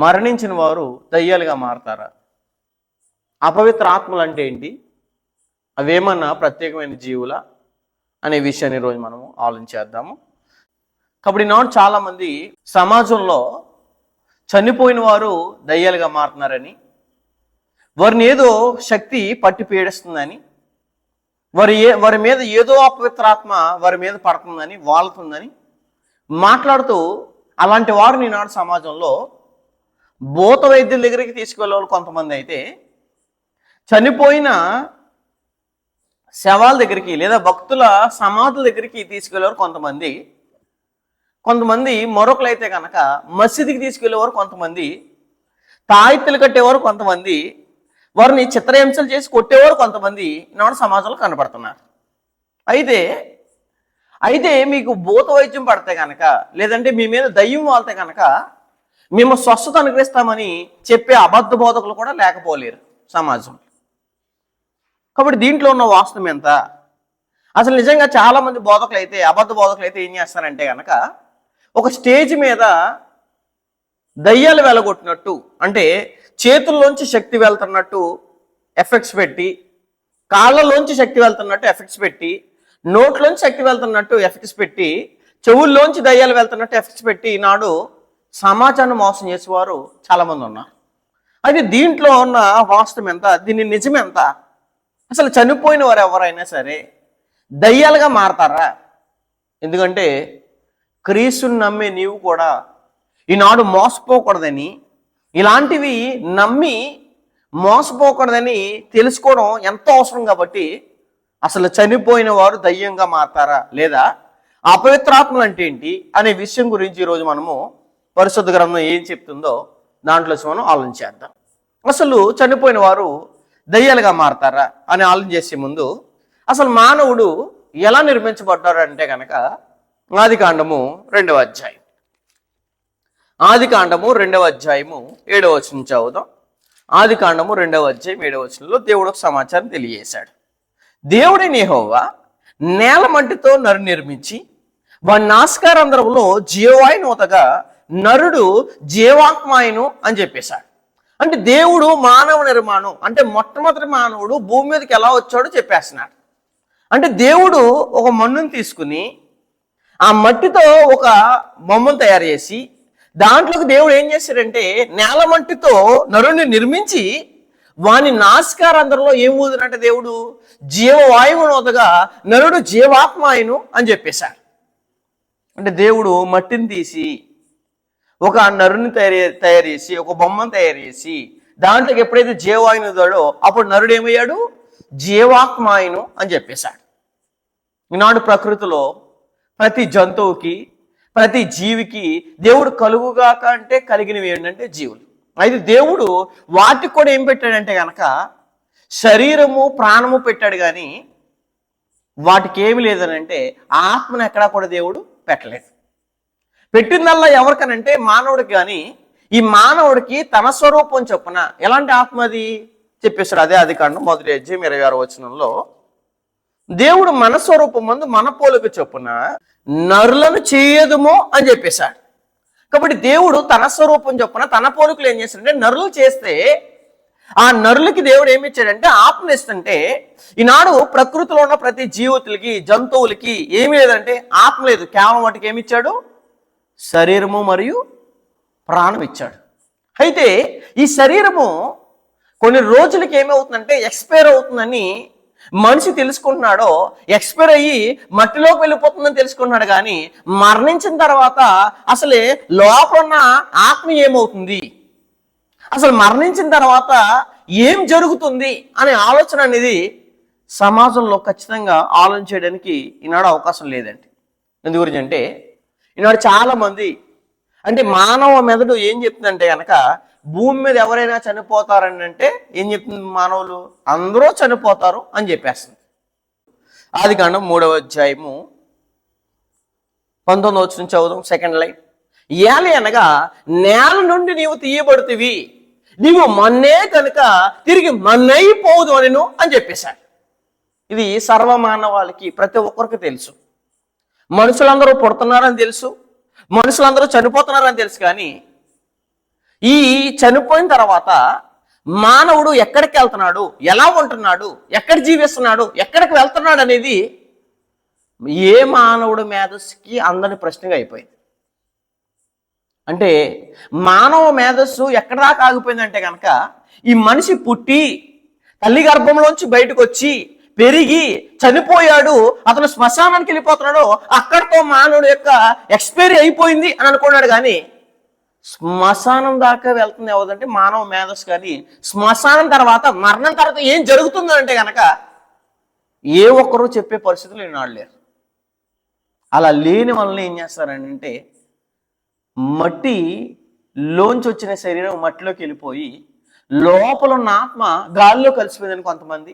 మరణించిన వారు దయ్యాలుగా మారతారా? అపవిత్ర ఆత్మలు అంటే ఏంటి? అవేమన్నా ప్రత్యేకమైన జీవులా అనే విషయాన్ని ఈరోజు మనము ఆలోచించేద్దాము. కాబట్టి ఈనాడు చాలామంది సమాజంలో చనిపోయిన వారు దయ్యాలుగా మారుతున్నారని, వారిని ఏదో శక్తి పట్టి పీడిస్తుందని, వారి మీద ఏదో అపవిత్రాత్మ వారి మీద పడుతుందని, వాళ్తుందని మాట్లాడుతూ అలాంటి వారిని ఈనాడు సమాజంలో భూత వైద్యుల దగ్గరికి తీసుకువెళ్ళే కొంతమంది అయితే, చనిపోయిన శవాల దగ్గరికి లేదా భక్తుల సమాధుల దగ్గరికి తీసుకెళ్ళేవారు కొంతమంది మరొకరు అయితే కనుక మసీదుకి తీసుకెళ్లేవారు కొంతమంది, తాయిత్తులు కట్టేవారు కొంతమంది, వారిని చిత్రహింసలు చేసి కొట్టేవారు కొంతమంది ఈనాడు సమాజంలో కనబడుతున్నారు. అయితే మీకు భూత వైద్యం పడితే కనుక, లేదంటే మీ మీద దయ్యం వాళ్తే కనుక మేము స్వస్థత అనుగ్రహిస్తామని చెప్పే అబద్ధ బోధకులు కూడా లేకపోలేరు సమాజంలో. కాబట్టి దీంట్లో ఉన్న వాస్తవం ఎంత? అసలు నిజంగా చాలామంది బోధకులు అయితే, అబద్ధ బోధకులు అయితే ఏం చేస్తారంటే కనుక, ఒక స్టేజ్ మీద దయ్యాలు వెలగొట్టినట్టు, అంటే చేతుల్లోంచి శక్తి వెళ్తున్నట్టు ఎఫెక్ట్స్ పెట్టి, కాళ్ళలోంచి శక్తి వెళ్తున్నట్టు ఎఫెక్ట్స్ పెట్టి, నోట్లోంచి శక్తి వెళ్తున్నట్టు ఎఫెక్ట్స్ పెట్టి, చెవుల్లోంచి దయ్యాలు వెళ్తున్నట్టు ఎఫెక్ట్స్ పెట్టి ఈనాడు సమాజాన్ని మోసం చేసేవారు చాలామంది ఉన్నారు. అయితే దీంట్లో ఉన్న వాస్తవం ఎంత? దీని నిజం ఎంత? అసలు చనిపోయిన వారు ఎవరైనా సరే దయ్యాలుగా మారతారా? ఎందుకంటే క్రీస్తుని నమ్మే నీవు కూడా ఈనాడు మోసపోకూడదని, ఇలాంటివి నమ్మి మోసపోకూడదని తెలుసుకోవడం ఎంతో అవసరం. కాబట్టి అసలు చనిపోయిన వారు దయ్యంగా మారతారా లేదా అపవిత్రాత్మలు అంటే ఏంటి అనే విషయం గురించి ఈరోజు మనము పరిశుద్ధ గ్రంథం ఏం చెప్తుందో దాంట్లో మనం ఆలోచించేద్దాం. అసలు చనిపోయిన వారు దయ్యాలుగా మారతారా అని ఆలోచన చేసే ముందు అసలు మానవుడు ఎలా నిర్మించబడ్డారు అంటే కనుక ఆదికాండము 2వ అధ్యాయం 7వ వచనం చదువుదాం. ఆదికాండము 2వ అధ్యాయం 7వ వచనంలో దేవుడు ఒక సమాచారం తెలియజేశాడు. దేవుడైన యెహోవా నేల మట్టితో నరు నిర్మించి వాడి నాసికారంధ్రములో జీవవాయువును ఊదగా నరుడు జీవాత్మాయను అని చెప్పేశాడు. అంటే దేవుడు మానవ నిర్మాణం, అంటే మొట్టమొదటి మానవుడు భూమి మీదకి ఎలా వచ్చాడో చెప్పేస్తున్నాడు. అంటే దేవుడు ఒక మన్నును తీసుకుని ఆ మట్టితో ఒక బొమ్మను తయారు చేసి దాంట్లోకి దేవుడు ఏం చేశాడంటే నేల మట్టితో నరుని నిర్మించి వాని నాసికారంధ్రంలో ఏం ఊదినట్టే దేవుడు జీవవాయువును ఊదగా నరుడు జీవాత్మాయను అని చెప్పేశాడు. అంటే దేవుడు మట్టిని తీసి ఒక నరుని తయారు చేసి ఒక బొమ్మను తయారు చేసి దాంట్లోకి ఎప్పుడైతే జీవవాయువును ఊదాడో అప్పుడు నరుడు ఏమయ్యాడు? జీవాత్మాయను అని చెప్పేశాడు. ఈనాడు ప్రకృతిలో ప్రతి జంతువుకి ప్రతి జీవికి దేవుడు కలుగుగాక అంటే కలిగినవి ఏంటంటే జీవులు. అయితే దేవుడు వాటికి కూడా ఏం పెట్టాడంటే కనుక శరీరము ప్రాణము పెట్టాడు, కానీ వాటికి ఏమి లేదనంటే ఆత్మను ఎక్కడా కూడా దేవుడు పెట్టలేదు. పెట్టిందల్లా ఎవరికనంటే మానవుడికి. కానీ ఈ మానవుడికి తన స్వరూపం చొప్పున ఎలాంటి ఆత్మ అది చెప్పేశాడు. అదే ఆదికాండం 1వ అధ్యాయం 26వ వచనంలో దేవుడు మన స్వరూపం మందు మన పోలిక చొప్పున నరులను చేయదుమో అని చెప్పేశాడు. కాబట్టి దేవుడు తన స్వరూపం చొప్పున తన పోలికలు ఏం చేశాడంటే నరులు చేస్తే ఆ నరులకి దేవుడు ఏమి ఇచ్చాడంటే ఆత్మ ఇస్తుంటే, ఈనాడు ప్రకృతిలో ఉన్న ప్రతి జీవితులకి జంతువులకి ఏమీ లేదంటే ఆత్మ లేదు. కేవలం వాటికి ఏమి ఇచ్చాడు? శరీరము మరియు ప్రాణం ఇచ్చాడు. అయితే ఈ శరీరము కొన్ని రోజులకి ఏమవుతుందంటే ఎక్స్పైర్ అవుతుందని మనిషి తెలుసుకుంటున్నాడో, ఎక్స్పైర్ అయ్యి మట్టిలోకి వెళ్ళిపోతుందని తెలుసుకుంటున్నాడు. కానీ మరణించిన తర్వాత అసలే లోపల ఉన్న ఆత్మ ఏమవుతుంది, అసలు మరణించిన తర్వాత ఏం జరుగుతుంది అనే ఆలోచన అనేది సమాజంలో ఖచ్చితంగా ఆలోచన చేయడానికి ఈనాడు అవకాశం లేదండి. ఎందు గురించి అంటే ఈనాడు చాలామంది అంటే మానవ మెదడు ఏం చెప్తుందంటే కనుక భూమి మీద ఎవరైనా చనిపోతారని అంటే ఏం చెప్తుంది? మానవులు అందరూ చనిపోతారు అని చెప్పేస్తుంది. ఆదికాండం 3వ అధ్యాయము 19వ వచనం చదువుదాం. Second line. ఏలి అనగా నేల నుండి నీవు తీయబడుతువి, నీవు మన్నే కనుక తిరిగి మన్నైపోదు అనిను అని చెప్పేశాడు. ఇది సర్వమానవాళికి ప్రతి ఒక్కరికి తెలుసు. మనుషులందరూ పుడుతున్నారని తెలుసు, మనుషులందరూ చనిపోతున్నారని తెలుసు. కానీ ఈ చనిపోయిన తర్వాత మానవుడు ఎక్కడికి వెళ్తున్నాడు, ఎలా ఉంటున్నాడు, ఎక్కడ జీవిస్తున్నాడు, ఎక్కడికి వెళ్తున్నాడు అనేది ఏ మానవుడు మేధస్సుకి అందని ప్రశ్నగా అయిపోయింది. అంటే మానవ మేధస్సు ఎక్కడ దాకా ఆగిపోయిందంటే కనుక ఈ మనిషి పుట్టి తల్లి గర్భంలోంచి బయటకు వచ్చి పెరిగి చనిపోయాడు, అతను శ్మశానానికి వెళ్ళిపోతున్నాడు, అక్కడితో మానవుడు యొక్క ఎక్స్పైరీ అయిపోయింది అని అనుకున్నాడు. కానీ శ్మశానం దాకా వెళ్తుంది ఎవరంటే మానవ మేధస్సు. కానీ శ్మశానం తర్వాత, మరణం తర్వాత ఏం జరుగుతుందంటే కనుక ఏ ఒక్కరూ చెప్పే పరిస్థితులు ఈనాడు లేరు. అలా లేని వలన ఏం చేస్తారంటే మట్టి లోంచి వచ్చిన శరీరం మట్టిలోకి వెళ్ళిపోయి లోపల ఉన్న ఆత్మ గాలిలో కలిసిపోయిందని కొంతమంది,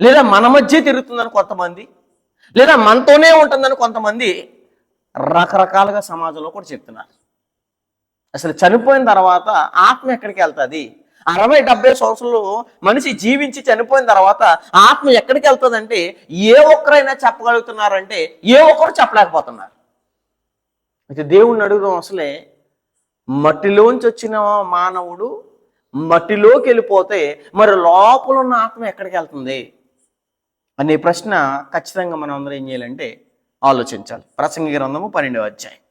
లేదా మన మధ్య తిరుగుతుందని కొంతమంది, లేదా మనతోనే ఉంటుందని కొంతమంది రకరకాలుగా సమాజంలో కూడా చెప్తున్నారు. అసలు చనిపోయిన తర్వాత ఆత్మ ఎక్కడికి వెళ్తుంది? 60-70 సంవత్సరాలు మనిషి జీవించి చనిపోయిన తర్వాత ఆత్మ ఎక్కడికి వెళ్తుందంటే ఏ ఒక్కరైనా చెప్పగలుగుతున్నారంటే ఏ ఒక్కరు చెప్పలేకపోతున్నారు. అయితే దేవుణ్ణి అడుగుదాం, అసలే మట్టిలోంచి వచ్చిన మానవుడు మట్టిలోకి వెళ్ళిపోతే మరి లోపల ఉన్న ఆత్మ ఎక్కడికి వెళ్తుంది అనే ప్రశ్న ఖచ్చితంగా మనం అందరం ఏం చేయాలంటే ఆలోచించాలి. ప్రసంగి గ్రంథము 12వ అధ్యాయం,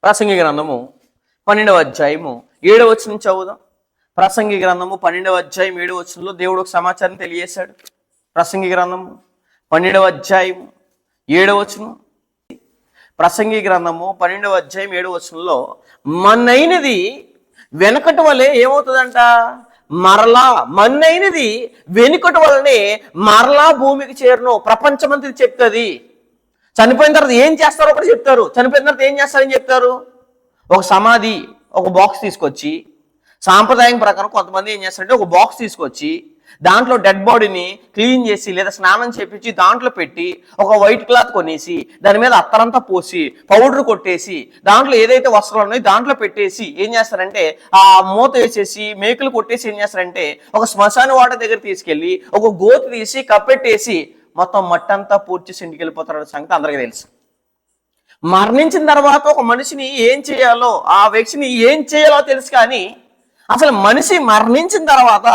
ప్రసంగి గ్రంథము 12వ అధ్యాయము 7వ వచనం చదువుదాం. ప్రసంగి గ్రంథము 12వ అధ్యాయం 7వ వచనంలో దేవుడు ఒక సమాచారం తెలియజేశాడు. ప్రసంగి గ్రంథము 12వ అధ్యాయం 7వ వచనం, ప్రసంగి గ్రంథము 12వ అధ్యాయం 7వ వచనంలో మన్నైనది వెనకటి వలె ఏమవుతుందంట, మరలా మన్నైనది వెనుకటి వలనే మరలా భూమికి చేరును. ప్రపంచమంతా చెప్తుంది. చనిపోయిన తర్వాత ఏం చేస్తారో ఒకటి చెప్తారు. చనిపోయిన తర్వాత ఏం చేస్తారని చెప్తారు. ఒక సమాధి, ఒక బాక్స్ తీసుకొచ్చి, సాంప్రదాయం ప్రకారం కొంతమంది ఏం చేస్తారంటే ఒక బాక్స్ తీసుకొచ్చి దాంట్లో డెడ్ బాడీని క్లీన్ చేసి లేదా స్నానం చేపించి దాంట్లో పెట్టి ఒక వైట్ క్లాత్ కొనేసి దాని మీద అత్తరంతా పోసి పౌడర్ కొట్టేసి దాంట్లో ఏదైతే వస్త్రాలు ఉన్నాయో దాంట్లో పెట్టేసి ఏం చేస్తారంటే ఆ మూత వేసేసి మేకులు కొట్టేసి ఏం చేస్తారంటే ఒక శ్మశాన వాట దగ్గర తీసుకెళ్ళి ఒక గోతి తీసి కప్పెట్టేసి మొత్తం మట్టంతా పూర్తి చేసి ఇంటికి వెళ్ళిపోతారు సంగతి అందరికీ తెలుసు. మరణించిన తర్వాత ఒక మనిషిని ఏం చేయాలో, ఆ వ్యక్తిని ఏం చేయాలో తెలుసు. కానీ అసలు మనిషి మరణించిన తర్వాత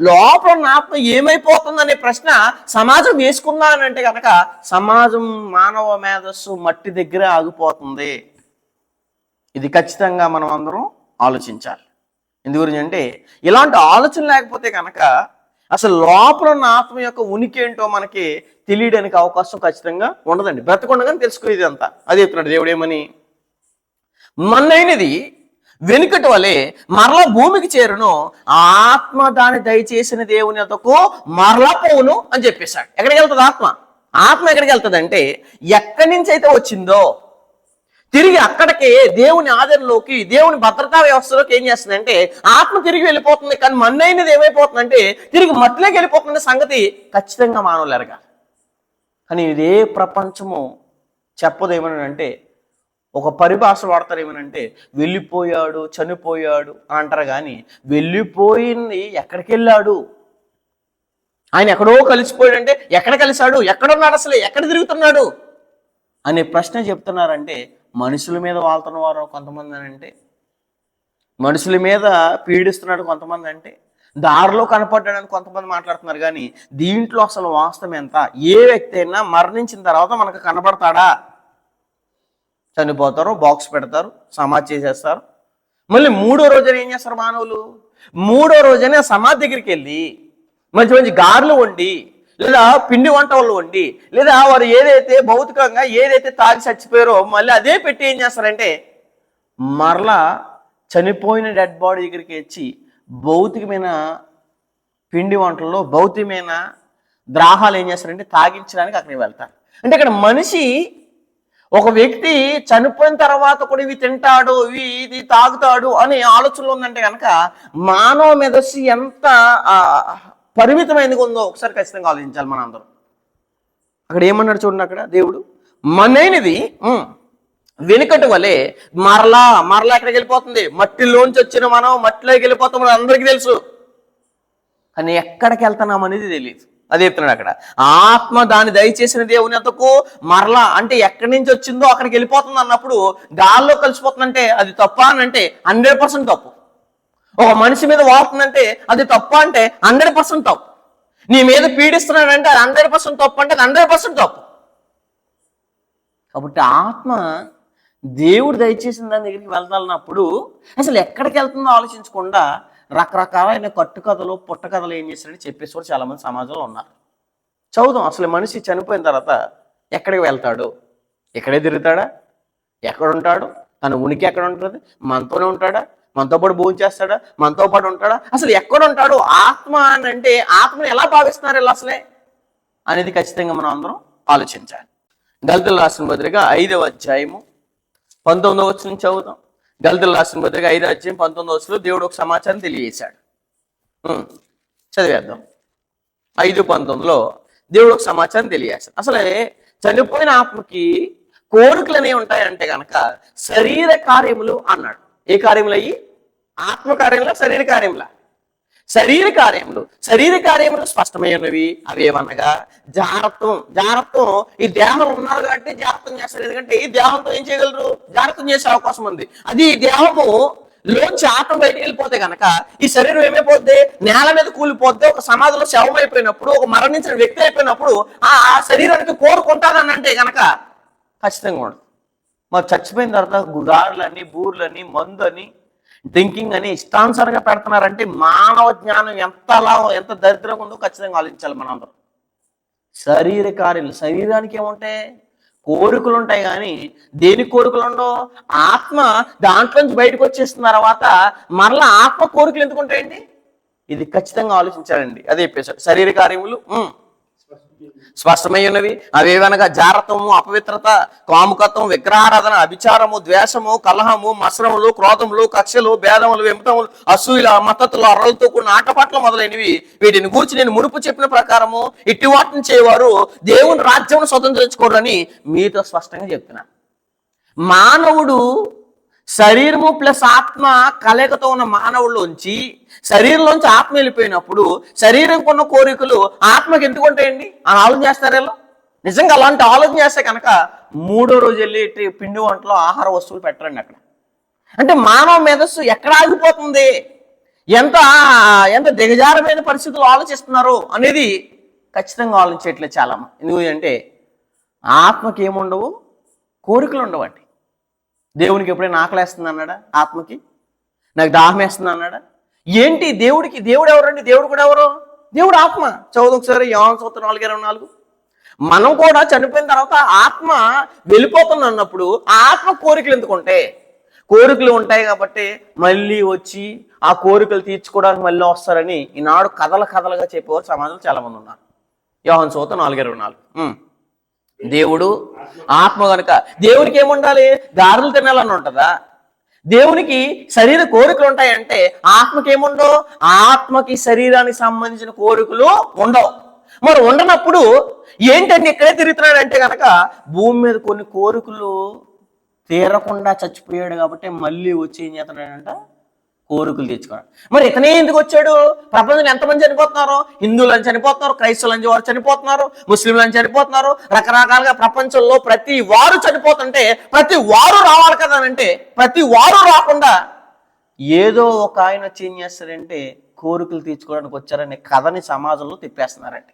లోపల ఉన్న ఆత్మ ఏమైపోతుందనే ప్రశ్న సమాజం వేసుకుందా అని అంటే కనుక సమాజం మానవ మేధస్సు మట్టి దగ్గరే ఆగిపోతుంది. ఇది ఖచ్చితంగా మనం అందరం ఆలోచించాలి. ఎందు గురించి అంటే ఇలాంటి ఆలోచన లేకపోతే కనుక అసలు లోపల ఉన్న ఆత్మ యొక్క ఉనికి ఏంటో మనకి తెలియడానికి అవకాశం ఖచ్చితంగా ఉండదండి. బ్రతకుండగానే తెలుసుకునేది అంతా. అదే చెప్తున్నాడు దేవుడు ఏమని, మన్నైనది వెనుకటి వలె మరలా భూమికి చేరును, ఆత్మ దాన్ని దయచేసిన దేవుని వద్దకు మరలా పోవును అని చెప్పేశాడు. ఎక్కడికి వెళ్తుంది ఆత్మ? ఆత్మ ఎక్కడికి వెళ్తుంది అంటే ఎక్కడి నుంచి అయితే వచ్చిందో తిరిగి అక్కడికే దేవుని ఆదరణలోకి, దేవుని భద్రతా వ్యవస్థలోకి ఏం చేస్తుందంటే ఆత్మ తిరిగి వెళ్ళిపోతుంది. కానీ మన్నైనది ఏమైపోతుందంటే తిరిగి మట్టిలోకి వెళ్ళిపోతున్న సంగతి ఖచ్చితంగా మానవులు ఎరగాలి. కానీ ఇదే ప్రపంచము చెప్పదేమని అంటే ఒక పరిభాష వాడతారు ఏమనంటే వెళ్ళిపోయాడు, చనిపోయాడు అంటారు. కానీ వెళ్ళిపోయింది ఎక్కడికి వెళ్ళాడు, ఆయన ఎక్కడో కలిసిపోయాడంటే ఎక్కడ కలిశాడు, ఎక్కడున్నాడు, అసలు ఎక్కడ తిరుగుతున్నాడు అనే ప్రశ్న చెప్తున్నారంటే మనుషుల మీద వాళ్తున్న వారు కొంతమంది అంటే, మనుషుల మీద పీడిస్తున్నాడు కొంతమంది అంటే, దారిలో కనపడ్డాడని కొంతమంది మాట్లాడుతున్నారు. కానీ దీంట్లో అసలు వాస్తవం ఎంత? ఏ వ్యక్తి అయినా మరణించిన తర్వాత మనకు కనపడతాడా? చనిపోతారు, బాక్స్ పెడతారు, సమాధి చేసేస్తారు. మళ్ళీ 3వ రోజున ఏం చేస్తారు మానవులు? 3వ రోజునే సమాధి దగ్గరికి వెళ్ళి మంచి మంచి గారెలు వండి లేదా పిండి వంటలు వండి లేదా వారు ఏదైతే భౌతికంగా ఏదైతే తాగి చచ్చిపోయారో మళ్ళీ అదే పెట్టి ఏం చేస్తారంటే మరలా చనిపోయిన డెడ్ బాడీ దగ్గరికి వచ్చి భౌతికమైన పిండి వంటల్లో భౌతికమైన ద్రాహాలు ఏం చేస్తారంటే తాగించడానికి అక్కడికి వెళ్తారు. అంటే ఇక్కడ మనిషి, ఒక వ్యక్తి చనిపోయిన తర్వాత కూడా ఇవి తింటాడు, ఇది తాగుతాడు అనే ఆలోచనలు ఉందంటే కనుక మానవ మేధస్సు ఎంత పరిమితమైనది ఉందో ఒకసారి ఖచ్చితంగా ఆలోచించాలి మన అందరం. అక్కడ ఏమన్నాడు చూడండి, అక్కడ దేవుడు మనైనది వెనుకటి వలె మరలా ఎక్కడికి వెళ్ళిపోతుంది? మట్టిలోంచి వచ్చిన మనం మట్టిలోకి వెళ్ళిపోతాం, అందరికీ తెలుసు. కానీ ఎక్కడికి వెళ్తున్నాం అనేది తెలియదు. అది చెప్తున్నాడు అక్కడ. ఆత్మ దాన్ని దయచేసిన దేవుని అంతకు మరలా అంటే ఎక్కడి నుంచి వచ్చిందో అక్కడికి వెళ్ళిపోతుంది అన్నప్పుడు గాల్లో కలిసిపోతుందంటే అది తప్ప అని అంటే 100% తప్పు. ఒక మనిషి మీద వాడుతుందంటే అది తప్ప అంటే 100% తప్పు. నీ మీద పీడిస్తున్నాడంటే అది 100% తప్పు అంటే అది 100% తప్పు. కాబట్టి ఆత్మ దేవుడు దయచేసిన దాని దగ్గరికి వెళ్తానప్పుడు అసలు ఎక్కడికి వెళ్తుందో ఆలోచించకుండా రకరకాలైన కట్టుకథలు పుట్టకథలు ఏం చేస్తారని చెప్పేసి కూడా చాలామంది సమాజంలో ఉన్నారు. చదువుదాం, అసలు మనిషి చనిపోయిన తర్వాత ఎక్కడికి వెళ్తాడు? ఎక్కడే తిరుగుతాడా? ఎక్కడుంటాడు? తన ఉనికి ఎక్కడ ఉంటుంది? మనతోనే ఉంటాడా? మనతో పాటు భోజనం చేస్తాడా? మనతో పాటు ఉంటాడా? అసలు ఎక్కడ ఉంటాడు? ఆత్మ అని అంటే ఆత్మను ఎలా భావిస్తున్నారు ఇలా అసలే అనేది ఖచ్చితంగా మనం అందరం ఆలోచించాలి. గల్తీయులకు రాసిన పత్రిక 5వ అధ్యాయము 19వ వచనం చదువుతాం. గల్తీయులకు రాసిన పత్రిక 5వ అధ్యాయం 19వ వచనంలో దేవుడు ఒక సమాచారం తెలియజేశాడు. చదివేద్దాం. 5:19లో దేవుడు ఒక సమాచారం తెలియజేశాడు. అసలే చనిపోయిన ఆత్మకి కోరికలు అనేవి ఉంటాయంటే కనుక శరీర కార్యములు అన్నాడు. ఏ కార్యములు అయ్యి? ఆత్మ కార్యములా శరీర కార్యములా? శరీర కార్యములు స్పష్టమైనవి. అవి ఏమనగా జాగ్రత్తం. ఈ దేహం ఉన్నారు కాబట్టి జాగ్రత్తం చేస్తారు. ఎందుకంటే ఈ దేహంతో ఏం చేయగలరు? జాగ్రత్తం చేసే అవకాశం ఉంది. అది ఈ దేహము లోంచి ఆత్మ బయటికి వెళ్ళిపోతే కనుక ఈ శరీరం ఏమైపోద్ది? నేల మీద కూలిపోద్ది. ఒక సమాధిలో శవం అయిపోయినప్పుడు, ఒక మరణించిన వ్యక్తి అయిపోయినప్పుడు ఆ శరీరానికి కోరుకుంటాదని అంటే కనుక ఖచ్చితంగా ఉండదు. మరి చచ్చిపోయిన తర్వాత గుదారులని, బూర్లని, మందు అని, డ్రింకింగ్ అని ఇష్టానుసారంగా పెడుతున్నారంటే మానవ జ్ఞానం ఎంత దరిద్రంగా ఉందో ఖచ్చితంగా ఆలోచించాలి మనందరం. శరీర కార్యాలు, శరీరానికి ఏముంటాయి? కోరికలు ఉంటాయి. కానీ దేని కోరికలు ఉండవు? ఆత్మ దాంట్లోంచి బయటకు వచ్చేసిన తర్వాత మరలా ఆత్మ కోరికలు ఎందుకు ఉంటాయండి? ఇది ఖచ్చితంగా ఆలోచించాలండి. అదే చెప్పేశాడు. శరీర కార్యములు స్పష్టమై ఉన్నవి. అవేవనగా జారత్వము, అపవిత్రత, కాముకత్వం, విగ్రహారాధన, అభిచారము, ద్వేషము, కలహము, మత్సరములు, క్రోధములు, కక్షలు, భేదములు, విమతములు, అసూయల, మత్తతులు, అర్రలతో కూడిన ఆటపాట్లు మొదలైనవి. వీటిని గూర్చి నేను మునుపు చెప్పిన ప్రకారము ఇట్టి వాటిని చేయవారు దేవుని రాజ్యం స్వతంత్రించుకోరని మీతో స్పష్టంగా చెప్తున్నా. మానవుడు శరీరము ప్లస్ ఆత్మ కలయికతో ఉన్న మానవుల్లోంచి శరీరంలోంచి ఆత్మ వెళ్ళిపోయినప్పుడు శరీరం కొన్న కోరికలు ఆత్మకి ఎందుకు ఉంటాయండి అని ఆలోచన చేస్తారు. వీళ్ళు నిజంగా అలాంటి ఆలోచన చేస్తే కనుక 3వ రోజు వెళ్ళి పిండి వంటలో ఆహార వస్తువులు పెట్టరండి అక్కడ. అంటే మానవ మేధస్సు ఎక్కడ ఆగిపోతుంది, ఎంత దిగజారమైన పరిస్థితులు ఆలోచిస్తున్నారు అనేది ఖచ్చితంగా ఆలోచించట్లేదు చాలా మంది. ఎందుకంటే ఆత్మకి ఏముండవు? కోరికలు ఉండవండి. దేవునికి ఎప్పుడైనా ఆకలేస్తుంది అన్నాడా? ఆత్మకి నాకు దాహం వేస్తుంది అన్నాడా? ఏంటి దేవుడు ఎవరండి? దేవుడు కూడా ఎవరు? దేవుడు ఆత్మ. చదువు ఒకసారి యోహాను సువార్త 4:24. మనం కూడా చనిపోయిన తర్వాత ఆత్మ వెళ్ళిపోతుంది అన్నప్పుడు ఆత్మ కోరికలు ఎందుకుంటే? కోరికలు ఉంటాయి కాబట్టి మళ్ళీ వచ్చి ఆ కోరికలు తీర్చుకోవడానికి మళ్ళీ వస్తారని ఈనాడు కథలుగా చెప్పేవారు సమాజంలో చాలా మంది ఉన్నారు. యోహాను సువార్త 4:24. దేవుడు ఆత్మ కనుక దేవునికి ఏముండాలి? గారెలు తినాలని ఉంటుందా? దేవునికి శరీర కోరికలు ఉంటాయంటే ఆత్మకి ఏముండవు? ఆత్మకి శరీరానికి సంబంధించిన కోరికలు ఉండవు. మరి ఉండనప్పుడు ఏంటంటే ఇక్కడే తిరుగుతున్నాడు అంటే కనుక భూమి మీద కొన్ని కోరికలు తీరకుండా చచ్చిపోయాడు కాబట్టి మళ్ళీ వచ్చి ఏం చేస్తున్నాడంట? కోరికలు తెచ్చుకోవడం. మరి ఇతనే ఎందుకు వచ్చాడు? ప్రపంచంలో ఎంతమంది చనిపోతున్నారు? హిందువులు అని చనిపోతున్నారు, క్రైస్తవులు అని వారు చనిపోతున్నారు, ముస్లింలు అని చనిపోతున్నారు. రకరకాలుగా ప్రపంచంలో ప్రతి వారు చనిపోతుంటే ప్రతి వారు రావాలి కదా అంటే ప్రతి వారు రాకుండా ఏదో ఒక ఆయన వచ్చి ఏం చేస్తారంటే కోరికలు తీర్చుకోవడానికి వచ్చారనే కథని సమాజంలో తిప్పేస్తున్నారండి.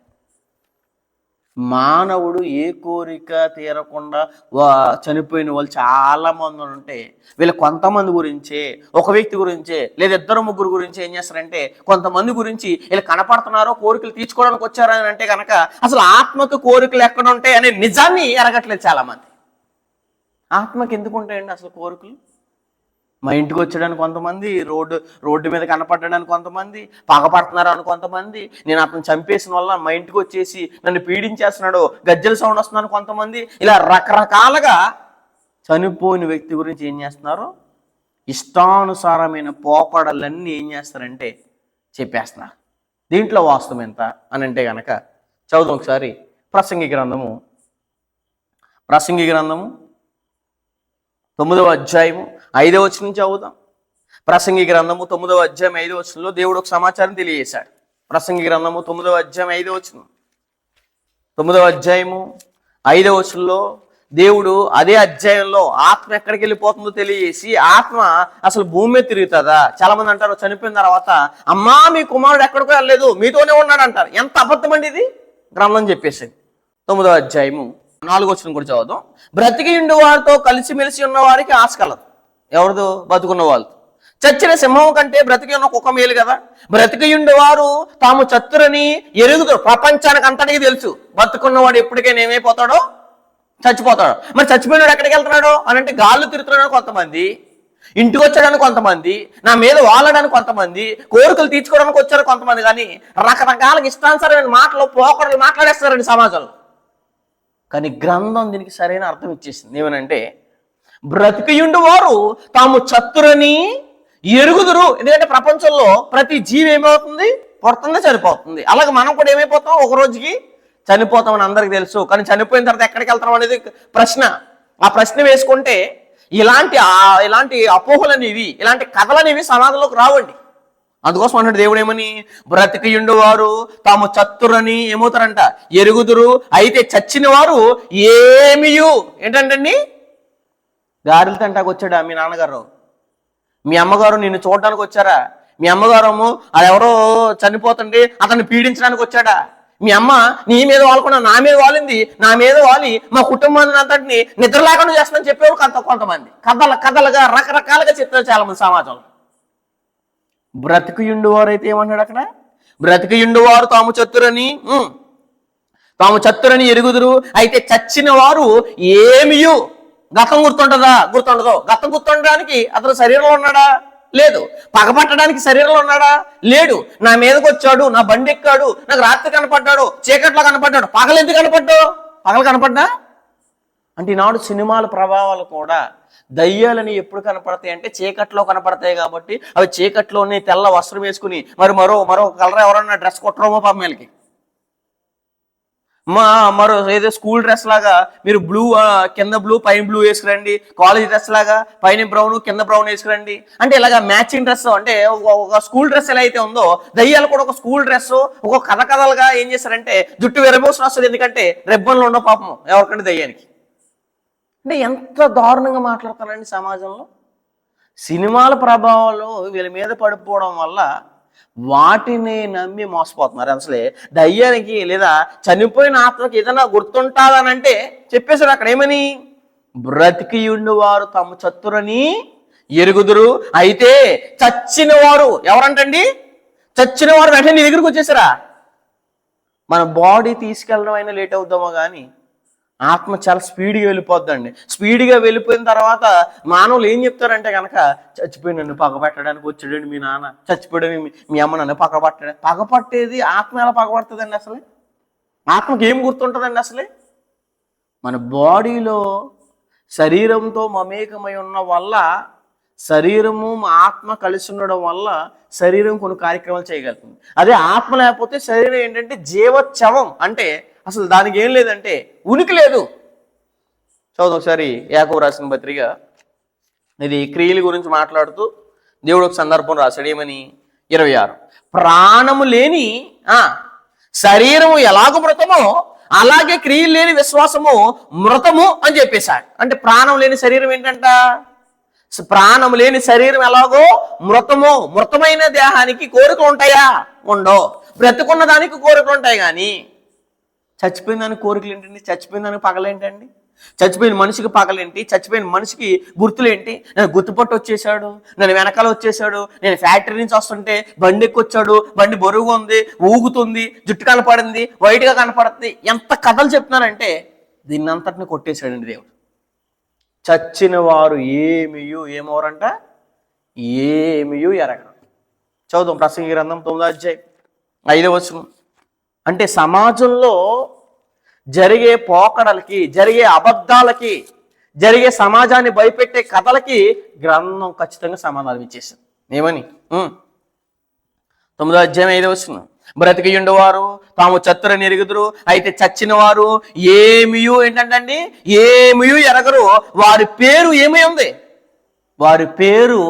మానవుడు ఏ కోరిక తీరకుండా చనిపోయిన వాళ్ళు చాలా మంది ఉంటే వీళ్ళ కొంతమంది గురించే, ఒక వ్యక్తి గురించే లేదా 2-3 గురించి ఏం చేస్తారంటే కొంతమంది గురించి వీళ్ళు కనపడుతున్నారో కోరికలు తీర్చుకోవడానికి వచ్చారని అంటే కనుక అసలు ఆత్మకు కోరికలు ఎక్కడ ఉంటాయి అనే నిజాన్ని ఎరగట్లేదు చాలా మంది. ఆత్మకి ఎందుకు ఉంటాయండి అసలు కోరికలు? మా ఇంటికి వచ్చాడని కొంతమంది, రోడ్డు మీద కనపడ్డాడని కొంతమంది, పగపడుతున్నారు అని కొంతమంది, నేను అతను చంపేసిన వల్ల మా ఇంటికి వచ్చేసి నన్ను పీడించేస్తున్నాడు, గజ్జల సౌండ్ వస్తున్నాను కొంతమంది. ఇలా రకరకాలుగా చనిపోయిన వ్యక్తి గురించి ఏం చేస్తున్నారు? ఇష్టానుసారమైన పోకడలన్నీ ఏం చేస్తారంటే చెప్పేస్తున్నారు. దీంట్లో వాస్తవం ఎంత అని అంటే కనుక చదువు ఒకసారి ప్రసంగి గ్రంథము 9వ అధ్యాయము 5వ వచనం నుంచి చదువుదాం. ప్రసంగి గ్రంథము 9వ అధ్యాయం 5వ వచనంలో దేవుడు ఒక సమాచారం తెలియజేశాడు. ప్రసంగి గ్రంథము 9వ అధ్యాయం 5వ వచనం. 9వ అధ్యాయము 5వ వచనంలో దేవుడు అదే అధ్యాయంలో ఆత్మ ఎక్కడికి వెళ్ళిపోతుందో తెలియజేసి, ఆత్మ అసలు భూమి మీద తిరుగుతుందా? చాలా మంది అంటారు చనిపోయిన తర్వాత అమ్మా మీ కుమారుడు ఎక్కడికో వెళ్ళలేదు మీతోనే ఉన్నాడు అంటారు. ఎంత అబద్ధం అండి ఇది, గ్రంథం చెప్పేసింది. 9వ అధ్యాయము 4వ వచనం కూడా చదువుదాం. బ్రతికి ఉండి వారితో కలిసిమెలిసి ఉన్న వారికి ఆశ కలదు. ఎవరిదో? బతుకున్న వాళ్ళతో. చచ్చిన సింహం కంటే బ్రతికి ఉన్న కుక్క మేలు కదా. బ్రతికియుండి వారు తాము చత్తురని ఎరుగుతారు. ప్రపంచానికి అంతటికి తెలుసు బతుకున్నవాడు ఎప్పటికైనా ఏమైపోతాడో, చచ్చిపోతాడు. మరి చచ్చిపోయినాడు ఎక్కడికి వెళ్తున్నాడు అని అంటే, గాళ్ళు తిరుగుతున్నాడు కొంతమంది, ఇంటికి వచ్చాడని కొంతమంది, నా మీద వాలడానికి కొంతమంది, కోరికలు తీర్చుకోవడానికి వచ్చారు కొంతమంది. కానీ రకరకాల ఇష్టానుసారమైన మాటలు పోకడలు మాట్లాడేస్తారండి సమాజంలో. కానీ గ్రంథం దీనికి సరైన అర్థం ఇచ్చేసింది. ఏమనంటే, బ్రతికియుండి వారు తాము చత్తురని ఎరుగుదురు. ఎందుకంటే ప్రపంచంలో ప్రతి జీవి ఏమవుతుంది? పుడుతుంది, చనిపోతుంది. అలాగే మనం కూడా ఏమైపోతాం? ఒక రోజుకి చనిపోతామని అందరికి తెలుసు. కానీ చనిపోయిన తర్వాత ఎక్కడికి వెళ్తాం అనేది ప్రశ్న. ఆ ప్రశ్న వేసుకుంటే ఇలాంటి అపోహలనేవి, ఇలాంటి కథలనేవి సమాజంలోకి రావండి. అందుకోసం అన్నాడు దేవుడు ఏమని, బ్రతికియుండు వారు తాము చత్తురని ఏమవుతారంట? ఎరుగుదురు. అయితే చచ్చిన వారు ఏమియు ఏంటంటండి? గారెలు తింటాకు వచ్చాడా మీ నాన్నగారు? మీ అమ్మగారు నిన్ను చూడడానికి వచ్చారా? మీ అమ్మగారు అది ఎవరో చనిపోతుంటే అతన్ని పీడించడానికి వచ్చాడా? మీ అమ్మ నీ మీద వాలకుండా నా మీద వాలింది, నా మీద వాలి మా కుటుంబాన్ని అంతటిని నిద్ర లేకుండా చేస్తానని చెప్పేవారు కొంతమంది. కథలుగా రకరకాలుగా చెప్తారు చాలా మంది సమాజంలో. బ్రతికియుండు వారు అయితే ఏమన్నాడు అక్కడ? బ్రతికియుండు వారు తాము చత్తురని ఎరుగుదురు. అయితే చచ్చిన వారు ఏమియు. గతం గుర్తుంటుందా? గుర్తుండదు. గతం గుర్తుండడానికి అతను శరీరంలో ఉన్నాడా? లేదు. పగపట్టడానికి శరీరంలో ఉన్నాడా? లేడు. నా మీదకి వచ్చాడు, నా బండి ఎక్కాడు, నాకు రాత్రి కనపడ్డాడు, చీకట్లో కనపడ్డాడు. పగలు ఎందుకు కనపడ్డావు? పగలు కనపడ్డా అంటే ఈనాడు సినిమాల ప్రభావాలు కూడా దయ్యాలని ఎప్పుడు కనపడతాయి అంటే చీకట్లో కనపడతాయి. కాబట్టి అవి చీకట్లోనే తెల్ల వస్త్రం వేసుకుని మరో కలర్ ఎవరన్నా డ్రెస్ కొట్టరోమో పమ్మేలకి మరో ఏదో స్కూల్ డ్రెస్ లాగా మీరు బ్లూ కింద బ్లూ పైన బ్లూ వేసుకురండి, కాలేజ్ డ్రెస్ లాగా పైన బ్రౌన్ కింద బ్రౌన్ వేసుకురండి. అంటే ఇలాగా మ్యాచింగ్ డ్రెస్. అంటే ఒక స్కూల్ డ్రెస్ ఎలా అయితే ఉందో దయ్యాలు కూడా ఒక స్కూల్ డ్రెస్ ఒక కథలుగా ఏం చేస్తారంటే జుట్టు విరబోసిన వస్తుంది. ఎందుకంటే రెబ్బన్లు ఉండవు పాపం ఎవరికంటే దయ్యానికి. అంటే ఎంత దారుణంగా మాట్లాడతారండి సమాజంలో. సినిమాల ప్రభావాలు వీళ్ళ మీద పడిపోవడం వల్ల వాటిని నమ్మి మోసపోతున్నారు. అసలే దయ్యానికి లేదా చనిపోయిన ఆత్మకి ఏదైనా గుర్తుంటాదనంటే చెప్పేశారు అక్కడ ఏమని, బ్రతికియుండు వారు తమ చత్తురని ఎరుగుదురు. అయితే చచ్చిన వారు ఎవరంటండి? చచ్చిన వారు వెంటనే నీ దగ్గరికి వచ్చేసారా? మన బాడీ తీసుకెళ్ళడం అయినా లేట్ అవుతామో కానీ ఆత్మ చాలా స్పీడ్గా వెళ్ళిపోద్దండి. స్పీడ్గా వెళ్ళిపోయిన తర్వాత మానవులు ఏం చెప్తారంటే కనుక, చచ్చిపోయి నన్ను పగపట్టడానికి వచ్చాడండి మీ నాన్న, చచ్చిపోయాడు మీ అమ్మ నన్ను పగపట్టేది ఆత్మ ఎలా పగపడుతుందండి? అసలే ఆత్మకి ఏం గుర్తుంటుందండి? అసలే మన బాడీలో శరీరంతో మమేకమై ఉన్న వల్ల, శరీరము ఆత్మ కలిసి ఉండడం వల్ల శరీరం కొన్ని కార్యక్రమాలు చేయగలుగుతుంది. అదే ఆత్మ లేకపోతే శరీరం ఏంటంటే జీవోత్సవం. అంటే అసలు దానికి ఏం లేదంటే ఉనికి లేదు. చదువు ఒకసారి యాకోబు రాసిన పత్రిక. ఇది క్రియల గురించి మాట్లాడుతూ దేవుడు ఒక సందర్భం రాశాడు. ఏమని? 26 ప్రాణము లేని శరీరము ఎలాగో మృతమో అలాగే క్రియలు లేని విశ్వాసము మృతము అని చెప్పేశాడు. అంటే ప్రాణం లేని శరీరం ఏంటంట? ప్రాణం లేని శరీరం ఎలాగో మృతము. మృతమైన దేహానికి కోరికలు ఉంటాయా? ఉండవు. బ్రతుకున్న దానికి కోరికలు ఉంటాయి. కానీ చచ్చిపోయిన దానికి కోరికలు ఏంటండి? చచ్చిపోయిన దానికి పగలేంటండి? చచ్చిపోయిన మనిషికి పగలేంటి? చచ్చిపోయిన మనిషికి గుర్తులేంటి? నన్ను గుర్తుపట్టు వచ్చేసాడు, నన్ను వెనకాల వచ్చేసాడు, నేను ఫ్యాక్టరీ నుంచి వస్తుంటే బండి ఎక్కొచ్చాడు, బండి బరువుగా ఉంది, ఊగుతుంది, జుట్టు కనపడింది, వైట్గా కనపడుతుంది. ఎంత కథలు చెప్తున్నానంటే దీన్ని అంతటిని కొట్టేశాడండి దేవుడు. చచ్చిన వారు ఏమవరంట? ఏమియు ఎరగరు. చదువుదాం ప్రసంగి గ్రంథం 9వ అధ్యాయం 5వ వచనం. అంటే సమాజంలో జరిగే పోకడలకి, జరిగే అబద్ధాలకి, జరిగే సమాజాన్ని భయపెట్టే కథలకి గ్రంథం ఖచ్చితంగా సమాధానం ఇచ్చేసింది. ఏమని? 9వ అధ్యాయం 5వ వచనం. బ్రతికియుండు వారు తాము చత్తురని ఎరుగుదురు. అయితే చచ్చిన వారు ఏమియు ఏంటంటండి? ఏమియు ఎరగరు. వారి పేరు ఏమై ఉంది? వారి పేరు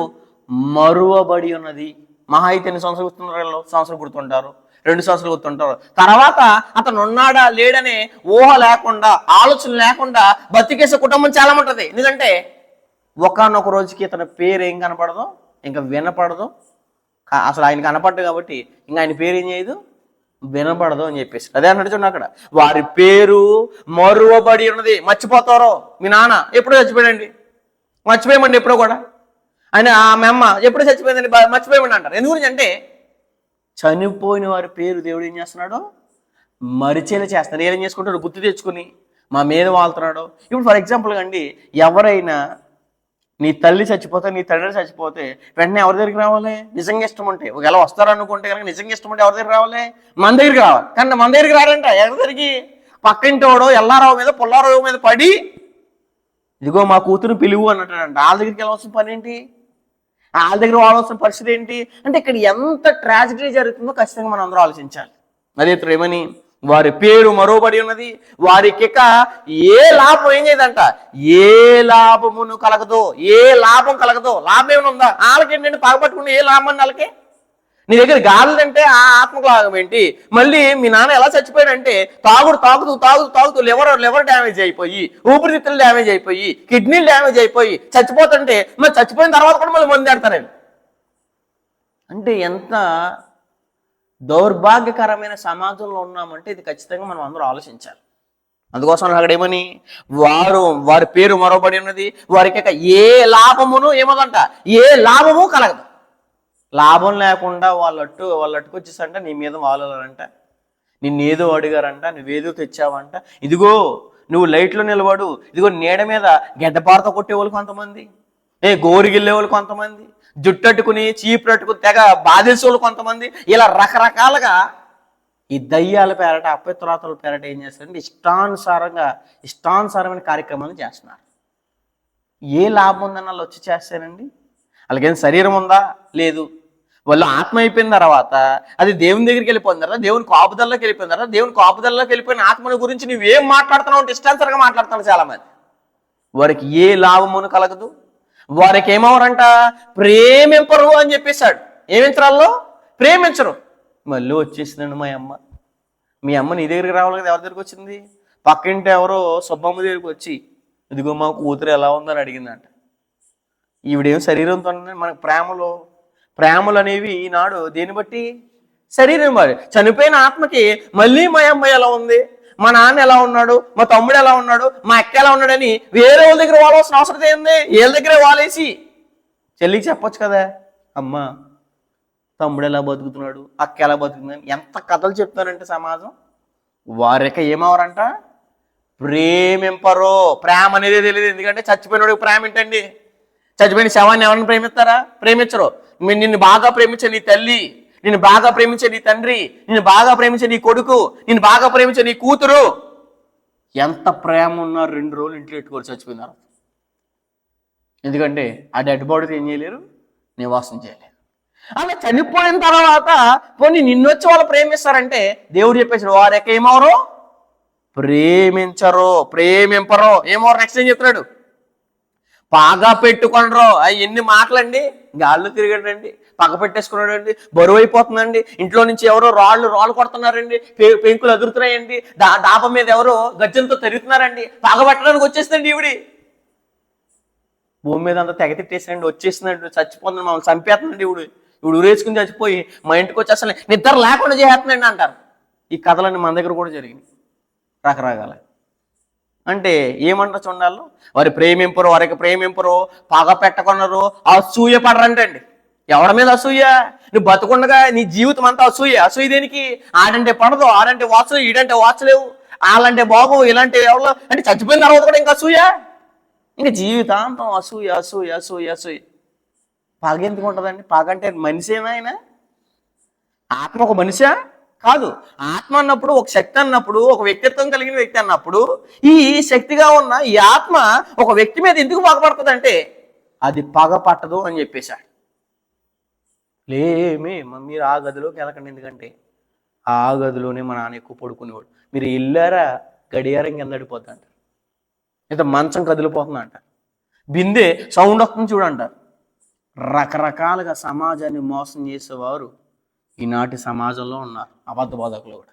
మరువబడి ఉన్నది. మహా అయితే ఎన్ని సంవత్సరాలు గుర్తుంటారు? 2 సంవత్సరాలు గుర్తుంటారు. తర్వాత అతను ఉన్నాడా లేడనే ఊహ లేకుండా, ఆలోచన లేకుండా బతికేసే కుటుంబం చాలా ఉంటుంది. ఎందుకంటే ఒకానొక రోజుకి ఇతని పేరు ఏం కనపడదు, ఇంకా వినపడదు. అసలు ఆయన కనపడ్డు కాబట్టి ఇంకా ఆయన పేరు ఏం చేయదు, వినపడదు అని చెప్పేసి అదే అన్నట్టు చూడండి. అక్కడ వారి పేరు మరువబడి ఉన్నది. మర్చిపోతారో, మీ నాన్న ఎప్పుడో చచ్చిపోయాడండి, మర్చిపోయామండి ఎప్పుడో కూడా. ఆయన ఆమె అమ్మ ఎప్పుడో చచ్చిపోయిందండి, మర్చిపోయామండి అంటారు. ఎందు గురించి అంటే చనిపోయిన వారి పేరు దేవుడు ఏం చేస్తున్నాడు, మరిచేలా చేస్తున్నాడు. ఏం చేసుకుంటాడు, గుర్తు తెచ్చుకుని మా మీద వాళ్తున్నాడు. ఇప్పుడు ఫర్ ఎగ్జాంపుల్గా అండి, ఎవరైనా నీ తల్లి చచ్చిపోతే, నీ తండ్రి చచ్చిపోతే వెంటనే ఎవరి దగ్గరికి రావాలి, నిజంగా ఇష్టం ఉంటే. ఒకవేళ వస్తారనుకుంటే కనుక నిజంగా ఇష్టం ఉంటే ఎవరి దగ్గర రావాలి, మన దగ్గరికి రావాలి. కానీ మన దగ్గరికి రాడంట. ఎవరి దగ్గరికి, పక్కింటోడో ఎల్లారావు మీద పుల్లారావు మీద పడి ఇదిగో మా కూతురు పిలువు అన్నట్టాడంట. వాళ్ళ దగ్గరికి వెళ్ళవలసిన పని ఏంటి, వాళ్ళ దగ్గర వాడవలసిన పరిస్థితి ఏంటి అంటే ఇక్కడ ఎంత ట్రాజడీ జరుగుతుందో ఖచ్చితంగా మనం అందరూ ఆలోచించాలి. అదే ఏమని, వారి పేరు మరోబడి ఉన్నది, వారికి ఇక ఏ లాభం ఏం చేయదంట, ఏ లాభమును కలగదు, ఏ లాభం కలగదు. లాభం ఏమైనా ఉందా, వాళ్ళకి ఏంటంటే పగపట్టుకుని ఏ లాభం అని వాళ్ళకి. నీ దగ్గర గాలిదంటే ఆ ఆత్మకు లాభం ఏంటి. మళ్ళీ మీ నాన్న ఎలా చచ్చిపోయాడంటే తాగుతూ లివర్ డ్యామేజ్ అయిపోయి, ఊపిరితిత్తులు డ్యామేజ్ అయిపోయి, కిడ్నీలు డ్యామేజ్ అయిపోయి చచ్చిపోతుంటే మరి చచ్చిపోయిన తర్వాత కూడా మళ్ళీ మందు పెడతారండి. అంటే ఎంత దౌర్భాగ్యకరమైన సమాజంలో ఉన్నామంటే ఇది ఖచ్చితంగా మనం అందరూ ఆలోచించాలి. అందుకోసం అక్కడ ఏమని, వారి పేరు మరోబడి ఉన్నది, వారికి ఏ లాభమును ఏమదంట, ఏ లాభము కలగదు. లాభం లేకుండా వాళ్ళట్టుకు వచ్చేసంట నీ మీద వాలంట, నిన్నేదో అడిగారంట, నువ్వేదో తెచ్చావంట. ఇదిగో నువ్వు లైట్లో నిలబడు, ఇదిగో నీడ మీద గెడ్డపారతో కొట్టేవాళ్ళు కొంతమంది, గోరిగిల్లేవాళ్ళు కొంతమంది, జుట్టట్టుకుని చీపురట్టుకుని తెగ బాధించేవాళ్ళు కొంతమంది. ఇలా రకరకాలుగా ఈ దయ్యాల పేరట, అపవిత్రాతల పేరట ఏం చేస్తారంటే ఇష్టానుసారమైన కార్యక్రమాలు చేస్తున్నారు. ఏ లాభం ఉందని వాళ్ళు వచ్చి చేస్తారండి. వాళ్ళకేం శరీరం ఉందా, లేదు. వాళ్ళు ఆత్మ అయిపోయిన తర్వాత అది దేవుని దగ్గరికి వెళ్ళిపోయిన తర్వాత, దేవుని కాపుదల్లోకి వెళ్ళిపోయిన తర్వాత, దేవుని కాపుదల్లోకి వెళ్ళిపోయిన ఆత్మని గురించి నువ్వేం మాట్లాడుతున్నావు అంటే ఇష్టానుసారంగా మాట్లాడుతున్నావు చాలా మంది. వారికి ఏ లాభమును కలగదు, వారికి ఏమవరంట, ప్రేమింపరు అని చెప్పేశాడు. ఏమించరాల్లో ప్రేమించరు. మళ్ళీ వచ్చేసిందండి మా అమ్మ. మీ అమ్మ నీ దగ్గరికి రావాలి కదా, ఎవరి దగ్గరికి వచ్చింది, పక్కింటి ఎవరో సుబ్బమ్మ దగ్గరికి వచ్చి ఇదిగో మా కూతురు ఎలా ఉందని అడిగిందంట. ఈవిడేం శరీరంతో మనకు ప్రేమలు అనేవి ఈనాడు దేన్ని బట్టి, శరీరం మరి. చనిపోయిన ఆత్మకి మళ్ళీ మా అమ్మాయి ఎలా ఉంది, మా నాన్న ఎలా ఉన్నాడు, మా తమ్ముడు ఎలా ఉన్నాడు, మా అక్క ఎలా ఉన్నాడని వేరే వాళ్ళ దగ్గర వాడాల్సిన అవసరం ఏంది. వీళ్ళ దగ్గరే వాలేసి చెల్లికి చెప్పొచ్చు కదా, అమ్మ తమ్ముడు ఎలా బతుకుతున్నాడు, అక్క ఎలా బతుకుతుందని. ఎంత కథలు చెప్తారంటే సమాజం. వారిక ఏమవరంట, ప్రేమింపరో. ప్రేమ అనేది తెలియదు. ఎందుకంటే చచ్చిపోయినోడికి ప్రేమ ఏంటండి, చచ్చిపోయిన శవాన్ని ఎవరిని ప్రేమిస్తారా, ప్రేమించరు. నిన్ను బాగా ప్రేమించే నీ తల్లి, నిన్ను బాగా ప్రేమించే నీ తండ్రి, నిన్ను బాగా ప్రేమించే నీ కొడుకు, నిన్ను బాగా ప్రేమించే నీ కూతురు, ఎంత ప్రేమ ఉన్నారు 2 రోజులు ఇంట్లో పెట్టుకోరు చచ్చిపోయినారు. ఎందుకంటే ఆ డెడ్ బాడీతో ఏం చేయలేరు, నివాసం చేయలేరు. అలా చనిపోయిన తర్వాత పోనీ నిన్నొచ్చి వాళ్ళు ప్రేమిస్తారంటే దేవుడు చెప్పేసాడు, వారికి ఏమవరు, ప్రేమింపరో. ఏమవరు, నెక్స్ట్ ఏం చెప్తున్నాడు, పాగా పెట్టుకొనరో. ఎన్ని మాటలండి, గాల్లో తిరిగాడండి, పగ పెట్టేసుకున్నాడు అండి, బరువు అయిపోతుందండి, ఇంట్లో నుంచి ఎవరో రాళ్ళు కొడుతున్నారండి, పెంకులు ఎదురుతున్నాయండి, డాబా మీద ఎవరో గజ్జలతో తిరుగుతున్నారండి, పగ పెట్టడానికి వచ్చేసిందండి ఈవిడి. భూమి మీద అంతా తెగ తిట్టేసినండి, వచ్చేసిందండి, చచ్చిపోతుంది, మమ్మల్ని చంపేస్తుందండి ఇవిడు ఊరేసుకుని చచ్చిపోయి మా ఇంటికి వచ్చి అసలు నిద్ర లేకుండా చేస్తుందండి అంటారు. ఈ కథలన్నీ మన దగ్గర కూడా జరిగింది రకరకాల. అంటే ఏమంటారు చూడాలి, వారికి ప్రేమింపరు, పగ పెట్టకొనరు, అసూయ పడరంటండి. ఎవరి మీద అసూయ, నువ్వు బతుకుండగా నీ జీవితం అంతా అసూయ దేనికి, ఆడంటే పడదు, ఆడంటే వాచలేవు, ఈడంటే వాచలేవు, వాళ్ళంటే బాబు, ఇలాంటి ఎవరు అంటే చచ్చిపోయిన తర్వాత కూడా ఇంకా అసూయ, ఇంకా జీవితాంతం అసూయ. పగ ఎందుకు ఉంటుందండి, పగ అంటే మనిషేనా ఆయన, ఆత్మ ఒక మనిషా కాదు. ఆత్మ అన్నప్పుడు ఒక శక్తి అన్నప్పుడు, ఒక వ్యక్తిత్వం కలిగిన వ్యక్తి అన్నప్పుడు, ఈ శక్తిగా ఉన్న ఈ ఆత్మ ఒక వ్యక్తి మీద ఎందుకు పగపడుతుంది అంటే అది పగ పట్టదు అని చెప్పేశాడు. మీరు ఆ గదిలోకి వెళ్ళకండి, ఎందుకంటే ఆ గదిలోనే మా నాన్న ఎక్కువ పడుకునేవాడు. మీరు వెళ్ళారా గడియారం కింద పడిపోద్ది అంటారు, లేదా మంచం కదిలిపోతుంది అంటారు, బిందె సౌండ్ వస్తుంది చూడంటారు. రకరకాలుగా సమాజాన్ని మోసం చేసేవారు ఈనాటి సమాజంలో ఉన్నారు అబద్ధ బోధకులు కూడా.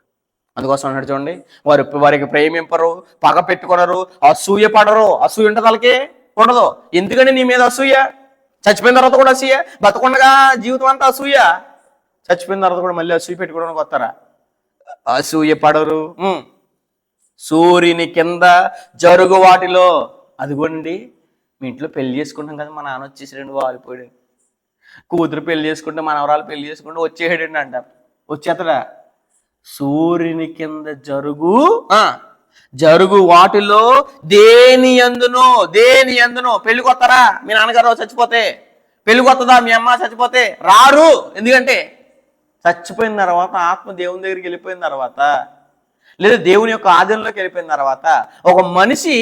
అందుకోసం అన్నాడు చూడండి, వారికి ప్రేమింపరు, పగ పెట్టుకున్నారు, అసూయ పడరు. అసూయ ఉంటుంది వాళ్ళకి, ఉండదు. ఎందుకని నీ మీద అసూయ? చచ్చిపోయిన తర్వాత కూడా అసూయ, బతకుండగా జీవితం అంతా అసూయ, చచ్చిపోయిన తర్వాత కూడా మళ్ళీ అసూయ పెట్టుకోవడానికి వస్తారా? అసూయ పడరు. సూర్యుని కింద జరుగు వాటిలో, అదిగోండి మీ ఇంట్లో పెళ్లి చేసుకుంటాం కదా, మా నాన్న వచ్చేసాడండి వాలిపోయాడు. కూతురు పెళ్లి చేసుకుంటే, మనవరాలు పెళ్లి చేసుకుంటే వచ్చేసాడండి అంటారు. వచ్చేతడా? సూర్యుని కింద జరుగు వాటిలో దేని యందునో పెళ్లికి వస్తారా? మీ నాన్నగారు చచ్చిపోతే పెళ్లికి వస్తుందా? మీ అమ్మ చచ్చిపోతే రారు. ఎందుకంటే చచ్చిపోయిన తర్వాత, ఆత్మ దేవుని దగ్గరికి వెళ్ళిపోయిన తర్వాత, లేదా దేవుని యొక్క ఆధీనంలోకి వెళ్ళిపోయిన తర్వాత, ఒక మనిషి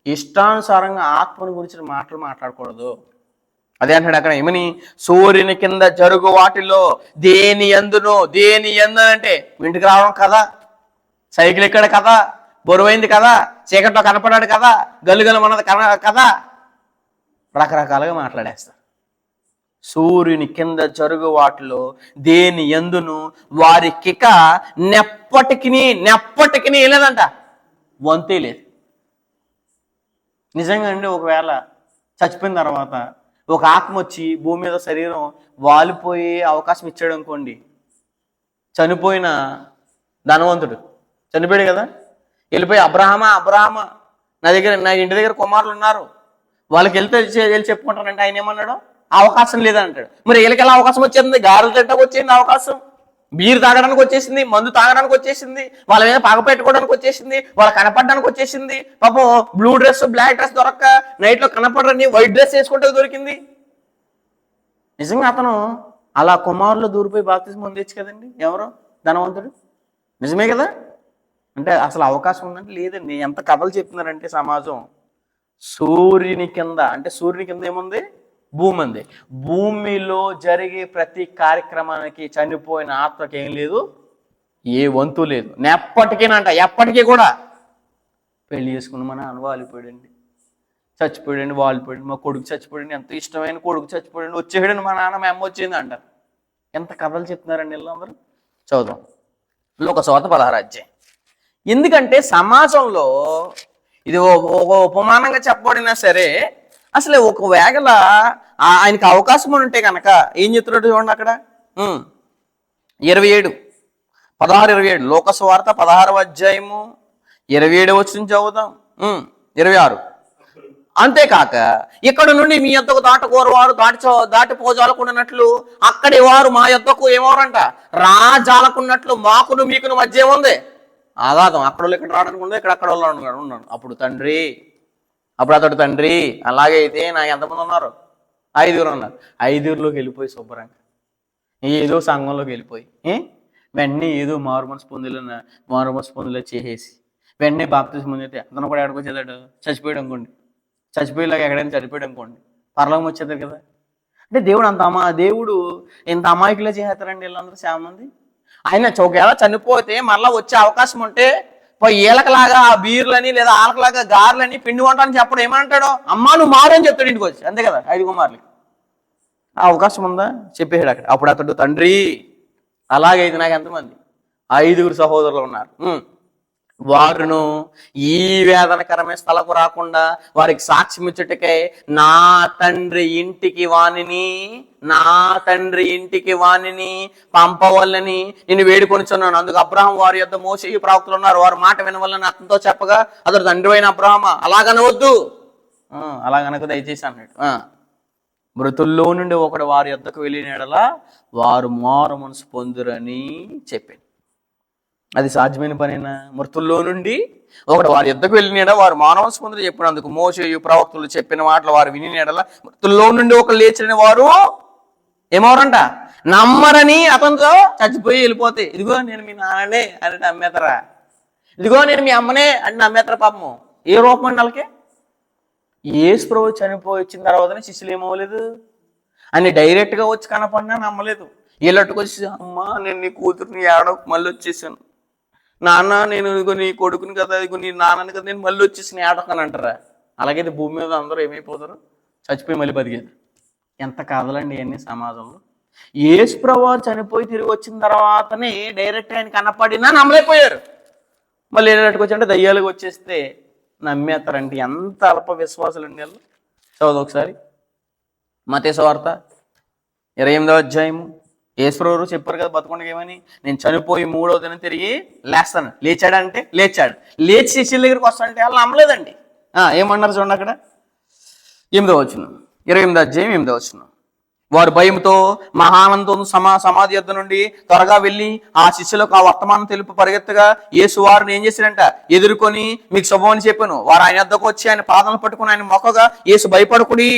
ఇష్టానుసారంగా ఆత్మని గురించి మాటలు మాట్లాడకూడదు. అదే అంటాడు అక్కడ, ఏమని? సూర్యుని కింద జరుగు వాటిలో దేని యందునో. అంటే ఇంటికి రావడం కదా, సైకిల్ ఎక్కాడు కదా, బరువైంది కదా, చీకట్లో కనపడాడు కదా, గలుగలమన్నది కదా, రకరకాలుగా మాట్లాడేస్తారు. సూర్యుని కింద జరుగు వాటిలో దేని యందును వారికిక నెప్పటికి లేదంట, వంతే లేదు. నిజంగా అండి, ఒకవేళ చచ్చిపోయిన తర్వాత ఒక ఆత్మ వచ్చి భూమి మీద శరీరం వాలిపోయే అవకాశం ఇచ్చాడు అనుకోండి, చనిపోయిన ధనవంతుడు చనిపోయాడు కదా, వెళ్ళిపోయి అబ్రహామా నా ఇంటి దగ్గర కుమారులు ఉన్నారు, వాళ్ళకి వెళ్ళి చెప్పుకుంటానంటే ఆయన ఏమన్నాడు? అవకాశం లేదంటాడు. మరి వీళ్ళకి ఎలా అవకాశం వచ్చేసింది? గారెలు తింటానికి వచ్చింది అవకాశం, బీరు తాగడానికి వచ్చేసింది, మందు తాగడానికి వచ్చేసింది, వాళ్ళ మీద పగ పెట్టుకోవడానికి వచ్చేసింది, వాళ్ళు కనపడడానికి వచ్చేసింది. పాపం బ్లూ డ్రెస్ బ్లాక్ డ్రెస్ దొరక్క నైట్లో కనపడరని వైట్ డ్రెస్ వేసుకుంటే దొరికింది. నిజంగా అతను అలా కుమారులు దూరిపోయి బాప్తిస్మం పొందొచ్చు కదండి, ఎవరో ధనవంతుడు. నిజమే కదా? అంటే అసలు అవకాశం ఉందంటే లేదండి. ఎంత కథలు చెప్తున్నారంటే సమాజం. సూర్యుని కింద ఏముంది? భూమి ఉంది. భూమిలో జరిగే ప్రతి కార్యక్రమానికి చనిపోయిన ఆత్మకి ఏం లేదు, ఏ వంతు లేదు. ఎప్పటికీ కూడా పెళ్లి చేసుకుని మన నాన్న వాలిపోయాడండి, చచ్చిపోయాడండి, వాలిపోయాడు, మా కొడుకు చచ్చిపోయాడండి, ఎంత ఇష్టమైన కొడుకు చచ్చిపోయాడండి, వచ్చేసాడండి మా నాన్న, మా అమ్మ వచ్చింది అంటారు. ఎంత కథలు చెప్తున్నారండి వీళ్ళందరూ. చదువుదాం లోకసువార్త 16వ అధ్యాయం. ఎందుకంటే సమాజంలో ఇది ఉపమానంగా చెప్పబడినా సరే, అసలు ఒకవేళ ఆయనకి అవకాశం ఉంటే కనుక ఏం చెప్తున్నాడు చూడండి అక్కడ. 16:27 లోకసువార్త 16వ అధ్యాయము 27 వచనం చదువుదాం. 26. అంతేకాక ఇక్కడ నుండి మీ యొద్దకు దాటకోరువారు దాటిపోజాలకున్నట్లు అక్కడి వారు మా యొద్దకు ఏమవరంట, రాజాలకున్నట్లు మాకును మీకును మధ్య ఉంది ఆగాదం. అక్కడ వాళ్ళు ఇక్కడ రావడానికి ఉండదు, అక్కడ వాళ్ళు ఉన్నాను. అప్పుడు అతడు తండ్రి, అలాగే అయితే నాకు ఎంతమంది ఉన్నారు? 5 ఉన్నారు. 5లోకి వెళ్ళిపోయి శుభ్రంగా ఏదో సంఘంలోకి వెళ్ళిపోయి వెంటనే ఏదో మారుమనసు పొందులో చేసేసి వెంటనే బాప్తిస్మం పొందితే అతను కూడా ఎక్కడికి వచ్చేదాడు? చచ్చిపోయాడు అనుకోండి, చచ్చిపోయేలాగా ఎక్కడైనా చనిపోయాడు అనుకోండి, పరలోకం వచ్చేది కదా. అంటే దేవుడు ఇంత అమాయకులే చేస్తారండి వీళ్ళందరూ చాలా మంది. ఆయన ఒకవేళ చనిపోతే మళ్ళీ వచ్చే అవకాశం ఉంటే ఏలకలాగా ఆ బీర్లని లేదా ఆలకలాగా గారెలని పిండి వంటని చెప్పడం ఏమంటాడు? అమ్మా నువ్వు మారని చెప్తాడు ఇంటికి వచ్చి, అంతే కదా. 5 కుమారులకి ఆ అవకాశం ఉందా? చెప్పేసాడు అక్కడ. అప్పుడు అతడు తండ్రి, అలాగైతే నాకు ఎంతమంది? 5 సహోదరులు ఉన్నారు. వారును ఈ వేదనకరమైన స్థలకు రాకుండా వారికి సాక్ష్యం ఇచ్చుటకై నా తండ్రి ఇంటికి వానిని పంపవల్లని నేను వేడుకొనిచున్నాను. అందుకు అబ్రహాం వారి యొద్ద మోషే ప్రవక్తలు ఉన్నారు, వారు మాట వినవల్లని అతనితో చెప్పగా అతడు తండ్రి అయిన అబ్రహామా అలాగనవద్దు, అలాగనక దయచేసి అన్నాడు. మృతుల్లో నుండి ఒకడు వారి యొద్దకు వెళ్ళిన యెడల వారు మారు మనసు పొందురని చెప్పాను. అది సాధ్యమైన పనేనా? మృతుల్లో నుండి ఒకడు వారి యొద్దకు వెళ్ళిన వారు మానవ స్పందన చెప్పినందుకు మోషే ప్రవక్తలు చెప్పిన మాటలు వారు విని ఎడల మృతుల్లో నుండి ఒకరు లేచిన వారు ఏమవరంట, నమ్మరని అతనితో చచ్చిపోయి వెళ్ళిపోతే, ఇదిగో నేను మీ నాన్ననే అని నమ్మేతరా, ఇదిగో నేను మీ అమ్మనే అని నమ్మేతరా. పాపము ఏ రూపం అండి వాళ్ళకి? యేసు ప్రభువు చనిపోయి వచ్చిన తర్వాతనే శిష్యులు ఏమవ్వలేదు అని డైరెక్ట్గా వచ్చి కనపడినా నమ్మలేదు. వీళ్ళట్టుకు వచ్చి, అమ్మా నేను నీ కూతురుని ఏడవకు మళ్ళీ వచ్చేసాను, నాన్న నేను ఇదిగో నీ కొడుకుని కదా, ఇదిగో నీ నాన్నని కదా, నేను మళ్ళీ వచ్చేసి ఏడకని అంటారా? అలాగైతే భూమి మీద అందరూ ఏమైపోతారు? చచ్చిపోయి మళ్ళీ బతికేది. ఎంత కాదలండి ఇవన్నీ సమాజంలో. యేసు ప్రభువు చనిపోయి తిరిగి వచ్చిన తర్వాతనే డైరెక్ట్ ఆయన కనపడినా నమ్మలేకపోయారు. మళ్ళీ ఏడాటికి వచ్చి అంటే దయ్యాలకు వచ్చేస్తే నమ్మేస్తారంటే ఎంత అల్ప విశ్వాసాలు అండి వాళ్ళు. చదువు ఒకసారి మత్తయి సువార్త 28వ అధ్యాయము. యేసుప్రభువు చెప్పారు కదా బతుకుండగా ఏమని, నేను చనిపోయి 3వ దినం తిరిగి లేస్తాను. లేచాడంటే లేచాడు. లేచి శిష్యుల దగ్గరికి వస్తాడంటే వాళ్ళు నమ్మలేదండి. ఏమన్నారు చూడండి అక్కడ 8వ వచనం, 28వ అధ్యాయం 8వ వచనం. వారు భయంతో మహానందం సమాధి యొద్ద నుండి త్వరగా వెళ్ళి ఆ శిష్యులకు ఆ వర్తమానం తెలుపు పరిగెత్తగా యేసు వారిని ఏం చేశారంట, ఎదుర్కొని మీకు శుభం అని చెప్పాను. వారు ఆయన వద్దకు వచ్చి ఆయన పాదాలను పట్టుకుని ఆయన మొక్కగా, యేసు భయపడకుడి,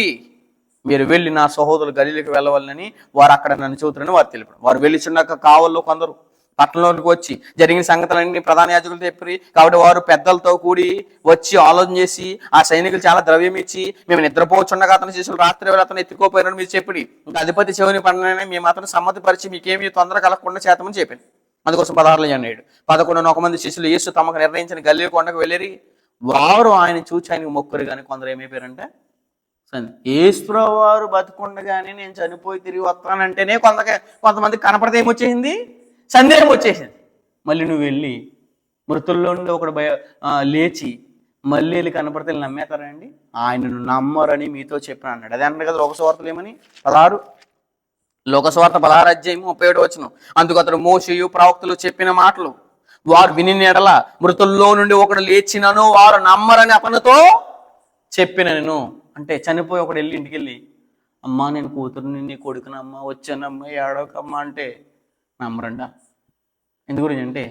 మీరు వెళ్ళి నా సహోదరులు గలీలకు వెళ్ళవాలని వారు అక్కడ నన్ను చూతురని వారు తెలిపారు. వారు వెళ్ళిచున్నాక కావల్లో కొందరు పట్టణంలోకి వచ్చి జరిగిన సంగతులన్నీ ప్రధాన యాజకులు చెప్పి, కాబట్టి వారు పెద్దలతో కూడి వచ్చి ఆలోచన చేసి ఆ సైనికులు చాలా ద్రవ్యం ఇచ్చి, మేము నిద్రపోవచ్చుండగా అతని శిష్యులు రాత్రి వేళ అతను ఎత్తుకోపోయారని మీరు చెప్పి, ఇంకా అధిపతి చెవిని పడినని మేము అతను సమ్మతిపరిచి మీకేమీ తొందర కలగకుండా చేతమని చెప్పాను. అందుకోసం 16 అన్నాడు. 11 ఒక మంది శిష్యులు యేసు తమకు నిర్ణయించిన గల్లీ కొండకు వెళ్ళి వారు ఆయన చూచి ఆయనకు మొక్కురు. కానీ కొందరు ఏమైపోయారంటే, యేసుప్రభువు వారు బతుకుండగానే నేను చనిపోయి తిరిగి వస్తానంటేనే కొంతమంది కనపడితే ఏమొచ్చేసింది, సందేహం వచ్చేసింది. మళ్ళీ నువ్వు వెళ్ళి మృతుల్లో నుండి ఒకడు లేచి మళ్ళీ వెళ్ళి కనపడితే నమ్మేతారా అండి? ఆయనను నమ్మరని మీతో చెప్పిన అన్నాడు. అదే అన్నాడు కదా లోకసువార్తలు ఏమని 16 లోకసువార్త 16 అధ్యాయం 37 వచనం. అందుకు అతడు మోషేయు ప్రవక్తలు చెప్పిన మాటలు వారు విని ఎడల మృతుల్లో నుండి ఒకడు లేచినను వారు నమ్మరని అతనితో చెప్పిన నేను. అంటే చనిపోయి ఒకడు వెళ్ళి ఇంటికి వెళ్ళి, అమ్మా నేను కూతురుని నీ కొడుకునమ్మా వచ్చానమ్మా ఏడోకమ్మా అంటే నమ్మరండ. ఎందు గురించి అంటే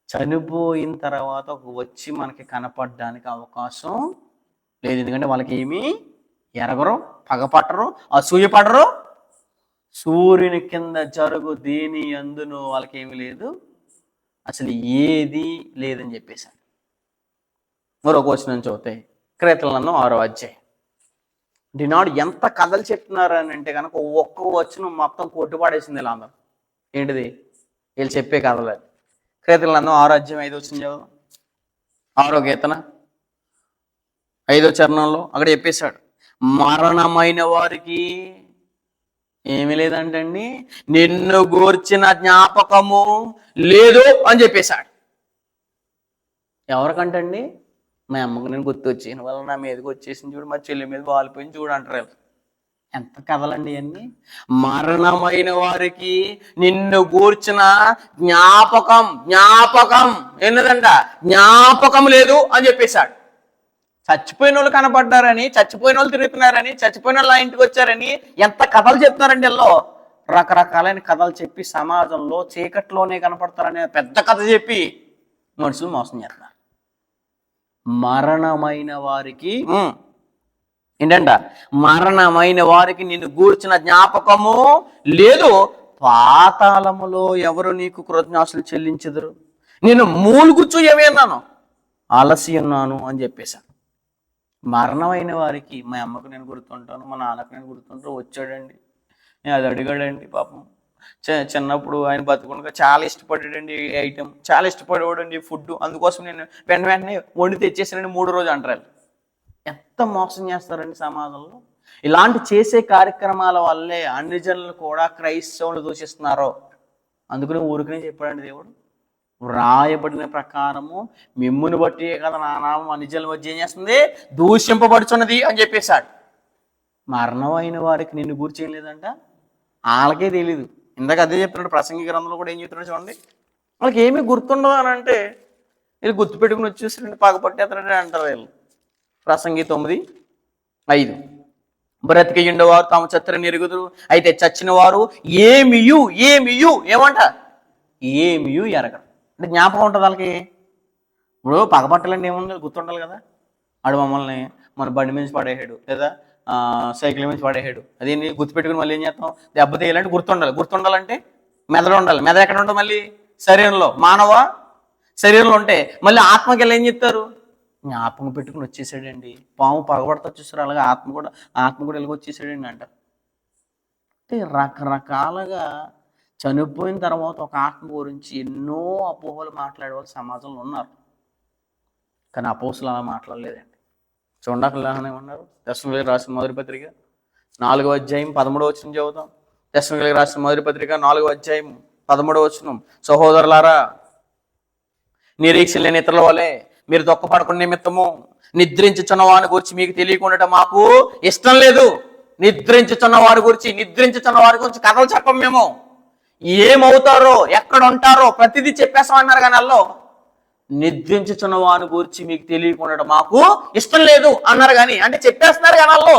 చనిపోయిన తర్వాత వచ్చి మనకి కనపడడానికి అవకాశం లేదు. ఎందుకంటే వాళ్ళకి ఏమీ ఎరగరు, పగపట్టరు, అసూయపడరు. సూర్యుని కింద జరుగు దేని అందును వాళ్ళకి ఏమీ లేదు, అసలు ఏది లేదని చెప్పేశాను. మరొక వచనం చదువుతాయి క్రీస్తులను 6వ అధ్యాయం. డినాడు ఎంత కథలు చెప్తున్నారని అంటే కనుక ఒక్క వచనం మొత్తం కొట్టుపాడేసింది ఇలా అందరూ. ఏంటిది? వీళ్ళు చెప్పే కథలు. క్రీస్తులను 6వ అధ్యాయం 5వ వచనం చదువు. 6వ కీర్తన 5వ చరణంలో అక్కడ చెప్పేశాడు, మరణమైన వారికి ఏమీ లేదంటండి, నిన్ను గూర్చిన జ్ఞాపకము లేదు అని చెప్పేశాడు. ఎవరికంటండి? మా అమ్మకు నేను గుర్తొచ్చిన వల్ల నా మీదకి వచ్చేసింది చూడు, మా చెల్లి మీద వాలిపోయింది చూడు అంటారు. ఎంత కథలండి అన్నీ. మరణమైన వారికి నిన్ను గూర్చిన జ్ఞాపకం ఏంటంట, జ్ఞాపకం లేదు అని చెప్పేశాడు. చచ్చిపోయిన వాళ్ళు కనపడ్డారని, చచ్చిపోయిన వాళ్ళు తిరుగుతున్నారని, చచ్చిపోయిన వాళ్ళు ఆ ఇంటికి వచ్చారని ఎంత కథలు చెప్తున్నారండి. వీళ్ళు రకరకాలైన కథలు చెప్పి సమాజంలో చీకట్లోనే కనపడతారని పెద్ద కథ చెప్పి మనుషులు మోసం చేస్తున్నారు. మరణమైన వారికి ఏంటంట, మరణమైన వారికి నిన్ను గూర్చిన జ్ఞాపకము లేదు, పాతాళములో ఎవరు నీకు కృతజ్ఞాతులు చెల్లించెదరు, నేను మూలుగుచ్చు ఏమన్నాను అలసి ఉన్నాను అని చెప్పేశాను. మరణమైన వారికి మా అమ్మకు నేను గుర్తుంటాను, మా నాన్నకు నేను గుర్తుంటాను, వచ్చాడండి, నేను అది అడిగాడండి, పాపం చిన్నప్పుడు ఆయన బతుకుండగా చాలా ఇష్టపడాడండి ఈ ఐటెం, చాలా ఇష్టపడేవాడండి ఫుడ్, అందుకోసం నేను వెంటనే వండి తెచ్చేసానండి 3 రోజు అంటారు. ఎంత మోసం చేస్తారండి సమాజంలో. ఇలాంటి చేసే కార్యక్రమాల వల్లే అన్ని జనులు కూడా క్రైస్తవులు దూషిస్తున్నారు. అందుకని ఊరికనే చెప్పాడండి దేవుడు, వ్రాయబడిన ప్రకారము మిమ్మును బట్టి కదా నా నామం అన్ని జనుల మధ్య ఏం చేస్తుంది, దూషింపబడుచున్నది అని చెప్పేశాడు. మరణం అయిన వారికి నిన్ను గురించి ఏం లేదంట, వాళ్ళకే తెలీదు. ఇందాక అదే చెప్తున్నాడు ప్రసంగి గ్రంథంలో కూడా. ఏం చెప్తున్నాడు చూడండి, వాళ్ళకి ఏమీ గుర్తుండదు అని అంటే వీళ్ళు గుర్తుపెట్టుకుని వచ్చేసారండి, పగపట్టేస్తారండి అంటారు వీళ్ళు. ప్రసంగి 9:5 బ్రతికియుండేవారు తాము చత్తరని ఎరుగుదురు, అయితే చచ్చిన వారు ఏమియు ఏమంట ఏమియు ఎరగరు. అంటే జ్ఞాపకం ఉంటుంది వాళ్ళకి. ఇప్పుడు పగపట్టాలంటే ఏముంది, గుర్తుండాలి కదా. ఆడు మమ్మల్ని మన బండి మీద పడేసాడు లేదా సైకిల్ మీద పడేసాడు, అదేంటి గుర్తుపెట్టుకుని మళ్ళీ ఏం చేస్తాం, దెబ్బ తీయాలంటే గుర్తుండాలంటే మెదడు ఉండాలి. మెదడు ఎక్కడ ఉంటుంది మళ్ళీ? శరీరంలో. మానవ శరీరంలో ఉంటే మళ్ళీ ఆత్మకి వెళ్ళి ఏం చెప్తారు, జ్ఞాపకం పెట్టుకుని వచ్చేసాడండి. పాము పగబడతా చూస్తారు, అలాగే ఆత్మ కూడా వెళ్ళి వచ్చేసాడండి అంట. అంటే రకరకాలుగా చనిపోయిన తర్వాత ఒక ఆత్మ గురించి ఎన్నో అపోహలు మాట్లాడేవాళ్ళు సమాజంలో ఉన్నారు. కానీ అపోహలు అలా మాట్లాడలేదండి. చూడకుండా ఏమన్నారు, దశలో రాసిన మొదటి పత్రిక 4వ అధ్యాయం 13వ వచనం చదువుతాం. తెస్సలోనికీయులకు రాసిన మొదటి పత్రిక 4వ అధ్యాయం 13వ వచనం, సహోదరులారా నిరీక్ష లేని ఇతరుల వలె మీరు దుఃఖపడకుండా నిమిత్తము నిద్రించుచున్న వాని గురించి మీకు తెలియకుండా మాకు ఇష్టం లేదు. నిద్రించుచున్న వారి గురించి కథలు చెప్పం మేము. ఏమవుతారో ఎక్కడ ఉంటారో ప్రతిదీ చెప్పేస్తాం అన్నారు. కానీ వాళ్ళు నిద్రించుచున్న వాని గురించి మీకు తెలియకుండా మాకు ఇష్టం లేదు అన్నారు. కానీ అంటే చెప్పేస్తున్నారు. కానీ వాళ్ళు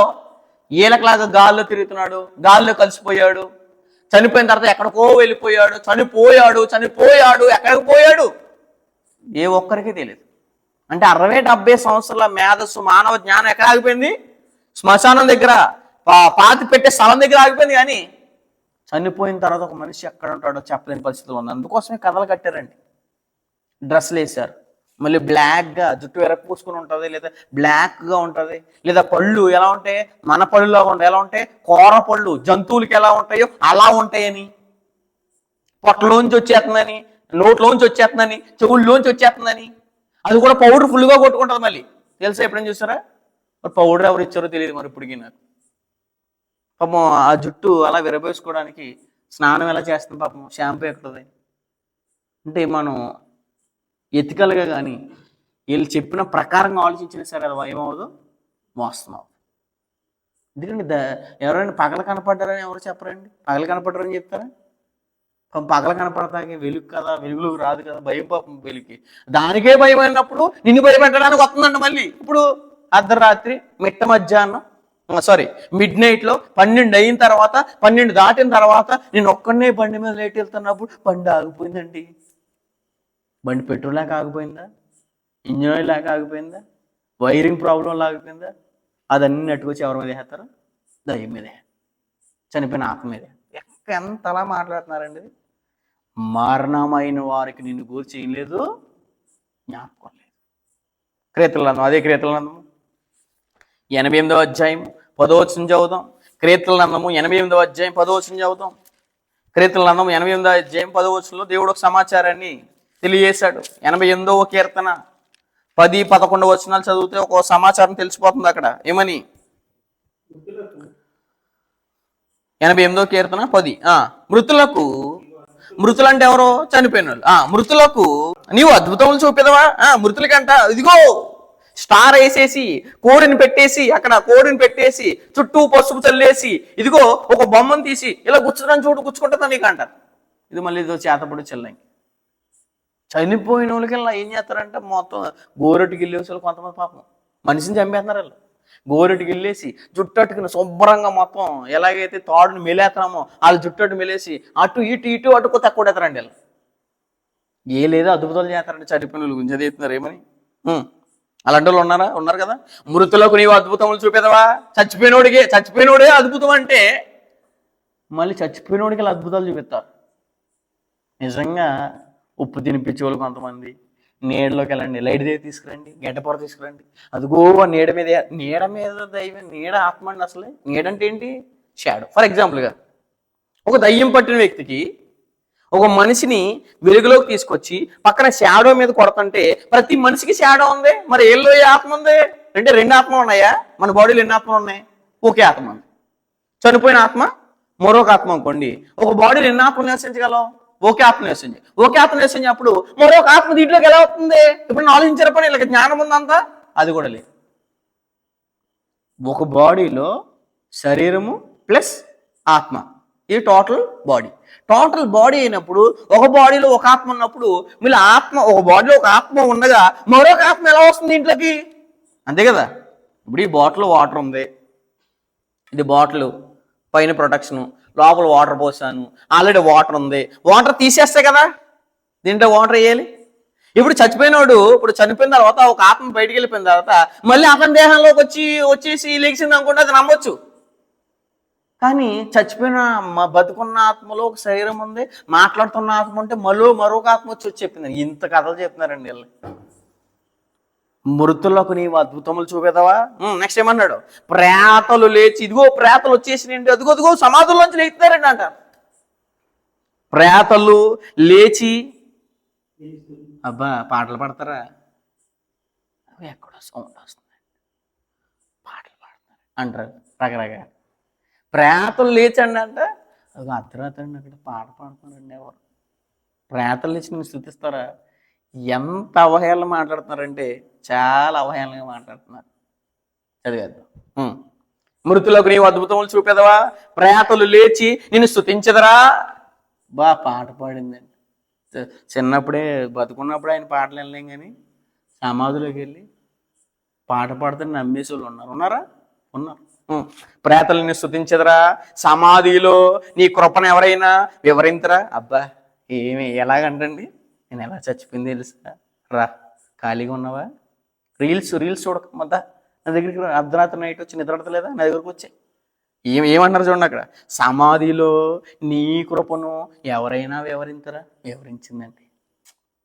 ఏలకలాగా గాల్లో తిరుగుతున్నాడు, గాల్లో కలిసిపోయాడు, చనిపోయిన తర్వాత ఎక్కడికో వెళ్ళిపోయాడు, చనిపోయాడు ఎక్కడికి పోయాడు ఏ ఒక్కరికి తెలియదు. అంటే 60-70 సంవత్సరాల మేధస్సు మానవ జ్ఞానం ఎక్కడ ఆగిపోయింది? శ్మశానం దగ్గర, పాతి పెట్టే స్థలం దగ్గర ఆగిపోయింది. కానీ చనిపోయిన తర్వాత ఒక మనిషి ఎక్కడ ఉంటాడో చెప్పలేని పరిస్థితులు ఉంది. అందుకోసమే కథలు కట్టారండి. డ్రెస్సులు వేశారు, మళ్ళీ బ్లాక్గా జుట్టు ఎరపూసుకుని ఉంటుంది, లేదా బ్లాక్గా ఉంటుంది, లేదా పళ్ళు ఎలా ఉంటాయి మన పళ్ళులాగా ఉంటాయి. ఎలా ఉంటాయి? కూర పళ్ళు జంతువులకి ఎలా ఉంటాయో అలా ఉంటాయని, పొట్టలోంచి వచ్చేస్తుందని, నోట్లోంచి వచ్చేస్తుందని, చెవుల్లోంచి వచ్చేస్తుందని, అది కూడా పౌడర్ ఫుల్గా కొట్టుకుంటుంది. మళ్ళీ తెలుసా? ఎప్పుడైనా చూసారా? మరి పౌడర్ ఎవరు ఇచ్చారో తెలియదు మరి ఇప్పటికీ నాకు. పాపం ఆ జుట్టు అలా విరబోసుకోవడానికి స్నానం ఎలా చేస్తుంది పాపం, షాంపూ ఎక్కుతుంది. అంటే మనం ఎతికలుగా కానీ వీళ్ళు చెప్పిన ప్రకారంగా ఆలోచించినా సరే అది ఏమవుదు? మోస్తున్నావు. ఎందుకంటే ఎవరైనా పగల కనపడ్డారని ఎవరు చెప్పరండి? పగల కనపడ్డారని చెప్తారా? పగల కనపడతాకి వెలుగు కదా, వెలుగులోకి రాదు కదా, భయం పాపం వెలుగుకి. దానికే భయం అయినప్పుడు నిన్ను భయపెట్టడానికి వస్తుందండి. మళ్ళీ ఇప్పుడు అర్ధరాత్రి మిడ్ నైట్లో 12 అయిన తర్వాత, 12 దాటిన తర్వాత నేను ఒక్కడనే బండి మీద లేట్ వెళ్తున్నప్పుడు బండి ఆగిపోయిందండి. బండి పెట్రోల్ లేక ఆగిపోయిందా? ఇంజిన్ ఆయిల్ లేక ఆగిపోయిందా? Wiring problem ఆగిపోయిందా? అదన్నీ అట్టుకొచ్చి ఎవరి మీద వేస్తారు? దయ్యం మీదే, చనిపోయిన ఆత్మ మీదే. ఎంతలా మాట్లాడుతున్నారండి. మరణమైన వారికి నిన్ను గూర్చి ఏం లేదు, జ్ఞాపకం లేదు. కీర్తనలందం, అదే కీర్తనలందము 88వ అధ్యాయం 10వ వచనం చదువుదాం. కీర్తనలందము 88వ అధ్యాయం 10వ వచనం చదువుదాం. కీర్తనలందం 88వ అధ్యాయం 10వ వచనంలో దేవుడు ఒక సమాచారాన్ని తెలియజేశాడు. 88వ కీర్తన 10-11 వచనాలు చదివితే ఒక సమాచారం తెలిసిపోతుంది అక్కడ. ఏమని? 88వ కీర్తన 10. మృతులు అంటే ఎవరో? చనిపోయిన వాళ్ళు. మృతులకు నీవు అద్భుతములు చూపెదవా? మృతులకంట ఇదిగో స్టార్ వేసేసి కోడిని పెట్టేసి చుట్టూ పసుపు చల్లేసి ఇదిగో ఒక బొమ్మను తీసి ఇలా గుచ్చడానికి గుచ్చుకుంటుందా నీకు అంటారు. ఇది మళ్ళీ ఇదో చేతపడి చెల్లంకి. చనిపోయిన వాళ్ళకి ఏం చేస్తారంటే మొత్తం గోరెట్టుకి వెళ్ళేసి వాళ్ళు కొంతమంది పాపం మనిషిని చంపేస్తున్నారు. వాళ్ళు గోరెట్టుకి వెళ్ళేసి జుట్టట్టుకుని శుభ్రంగా మొత్తం ఎలాగైతే తాడుని మెలేస్తున్నామో వాళ్ళు జుట్టట్టు మెలేసి అటు ఇటు అటుకు తక్కువ ఎత్తారండి. వాళ్ళు ఏ లేదో అద్భుతాలు చేస్తారండి. చనిపోయిన వాళ్ళు గురించి చదువుతున్నారు. ఏమని? అలాంటి వాళ్ళు ఉన్నారు కదా. మృతులకు నీవు అద్భుతములు చూపేదవా? చచ్చిపోయినోడే అద్భుతం అంటే మళ్ళీ చచ్చిపోయినోడికి అలా అద్భుతాలు చూపిస్తారు. నిజంగా ఉప్పు తినిపించే వాళ్ళు కొంతమంది నీడలోకి వెళ్ళండి, లైట్ దగ్గర తీసుకురండి, గడ్డపొర తీసుకురండి, అదిగో నీడ మీద దైవం, నీడ ఆత్మ అండి. అసలే నీడంటే ఏంటి? షాడో. ఫర్ ఎగ్జాంపుల్గా ఒక దయ్యం పట్టిన వ్యక్తికి ఒక మనిషిని వెలుగులోకి తీసుకొచ్చి పక్కన షాడో మీద కొడుతుంటే ప్రతి మనిషికి షాడో ఉంది. మరి ఏళ్ళో ఏ ఆత్మ ఉంది? రెండు ఆత్మలు ఉన్నాయా? మన బాడీలో ఎన్ని ఆత్మలు ఉన్నాయి? ఒకే ఆత్మ ఉంది. చనిపోయిన ఆత్మ మరొక ఆత్మ అనుకోండి. ఒక బాడీలో ఎన్ని ఆత్మలు నివసించగలం? ఒకే ఆత్మ నివసించినప్పుడు మరొక ఆత్మ దీంట్లోకి ఎలా అవుతుంది? ఇప్పుడు ఆలోచించారు పని ఇలా జ్ఞానం ఉందంతా అది కూడా లేదు. ఒక బాడీలో శరీరము ప్లస్ ఆత్మ, ఇది టోటల్ బాడీ అయినప్పుడు ఒక బాడీలో ఒక ఆత్మ ఉన్నప్పుడు మళ్ళీ ఒక బాడీలో ఒక ఆత్మ ఉండగా మరొక ఆత్మ ఎలా వస్తుంది ఇంట్లోకి? అంతే కదా. ఇప్పుడు ఈ బాటిల్ వాటర్ ఉంది, ఇది బాటిల్ పైన ప్రొటెక్షన్, లోపల వాటర్ పోసాను, ఆల్రెడీ వాటర్ ఉంది. వాటర్ తీసేస్తే కదా దీంట్లో వాటర్ వేయాలి. ఇప్పుడు చనిపోయిన తర్వాత ఒక ఆత్మ బయటికి వెళ్ళిపోయిన తర్వాత మళ్ళీ అతని దేహంలోకి వచ్చేసి లేచింది అనుకుంటే అది నమ్మొచ్చు. కానీ చచ్చిపోయిన బతుకున్న ఆత్మలో ఒక శరీరం ఉంది, మాట్లాడుతున్న ఆత్మ ఉంటే మరొక ఆత్మ వచ్చి చెప్పింది. ఇంత కథలు చెప్తున్నారండి వీళ్ళు. మృతులకు నీవు అద్భుతములు చూపేదావా? నెక్స్ట్ ఏమన్నాడు? ప్రేతలు లేచి, ఇదిగో ప్రేతలు వచ్చేసినండి, అదిగో సమాధుల్లోంచి లేస్తారండి అంటారు. ప్రేతలు లేచి పాటలు పాడతారా? ఎక్కడో సౌండ్ వస్తుంది, పాటలు పాడతారు అంటారు రకరకాల. ప్రేతలు లేచండి అంటే ఒక అర్ధరాత్రి అండి అక్కడ పాట పాడుతున్నారండి ఎవరు ప్రేతలు ఇచ్చి నేను స్థుతిస్తారా? ఎంత అవహేళన మాట్లాడుతున్నారంటే చాలా అవహేళనగా మాట్లాడుతున్నారు. చదివేద్దాం. మృతులకు నీవు అద్భుతములు చూపెదవా, ప్రేతలు లేచి నిన్ను స్తుతించదరా. పాట పాడిందండి. చిన్నప్పుడే బతుకున్నప్పుడు ఆయన పాటలు వెళ్ళలేం, కానీ సమాధిలోకి వెళ్ళి పాట పాడుతున్న నమ్మేసి వాళ్ళు ఉన్నారా? ఉన్నారు. ప్రేతల్ని స్తుతించదరా, సమాధిలో నీ కృపను ఎవరైనా వివరించరా. అబ్బా ఎలాగంటండి, నేను ఎలా చచ్చిపోయింది తెలుసా? రా, ఖాళీగా ఉన్నావా? రీల్స్ చూడక మద్దా నా దగ్గరికి అర్ధరాత్రి నైట్ వచ్చి నిద్రపడతలేదా? నా దగ్గరకు వచ్చాయి. ఏమంటారు చూడండి అక్కడ, సమాధిలో నీ కృపను ఎవరైనా వివరించరా. వివరించిందండి.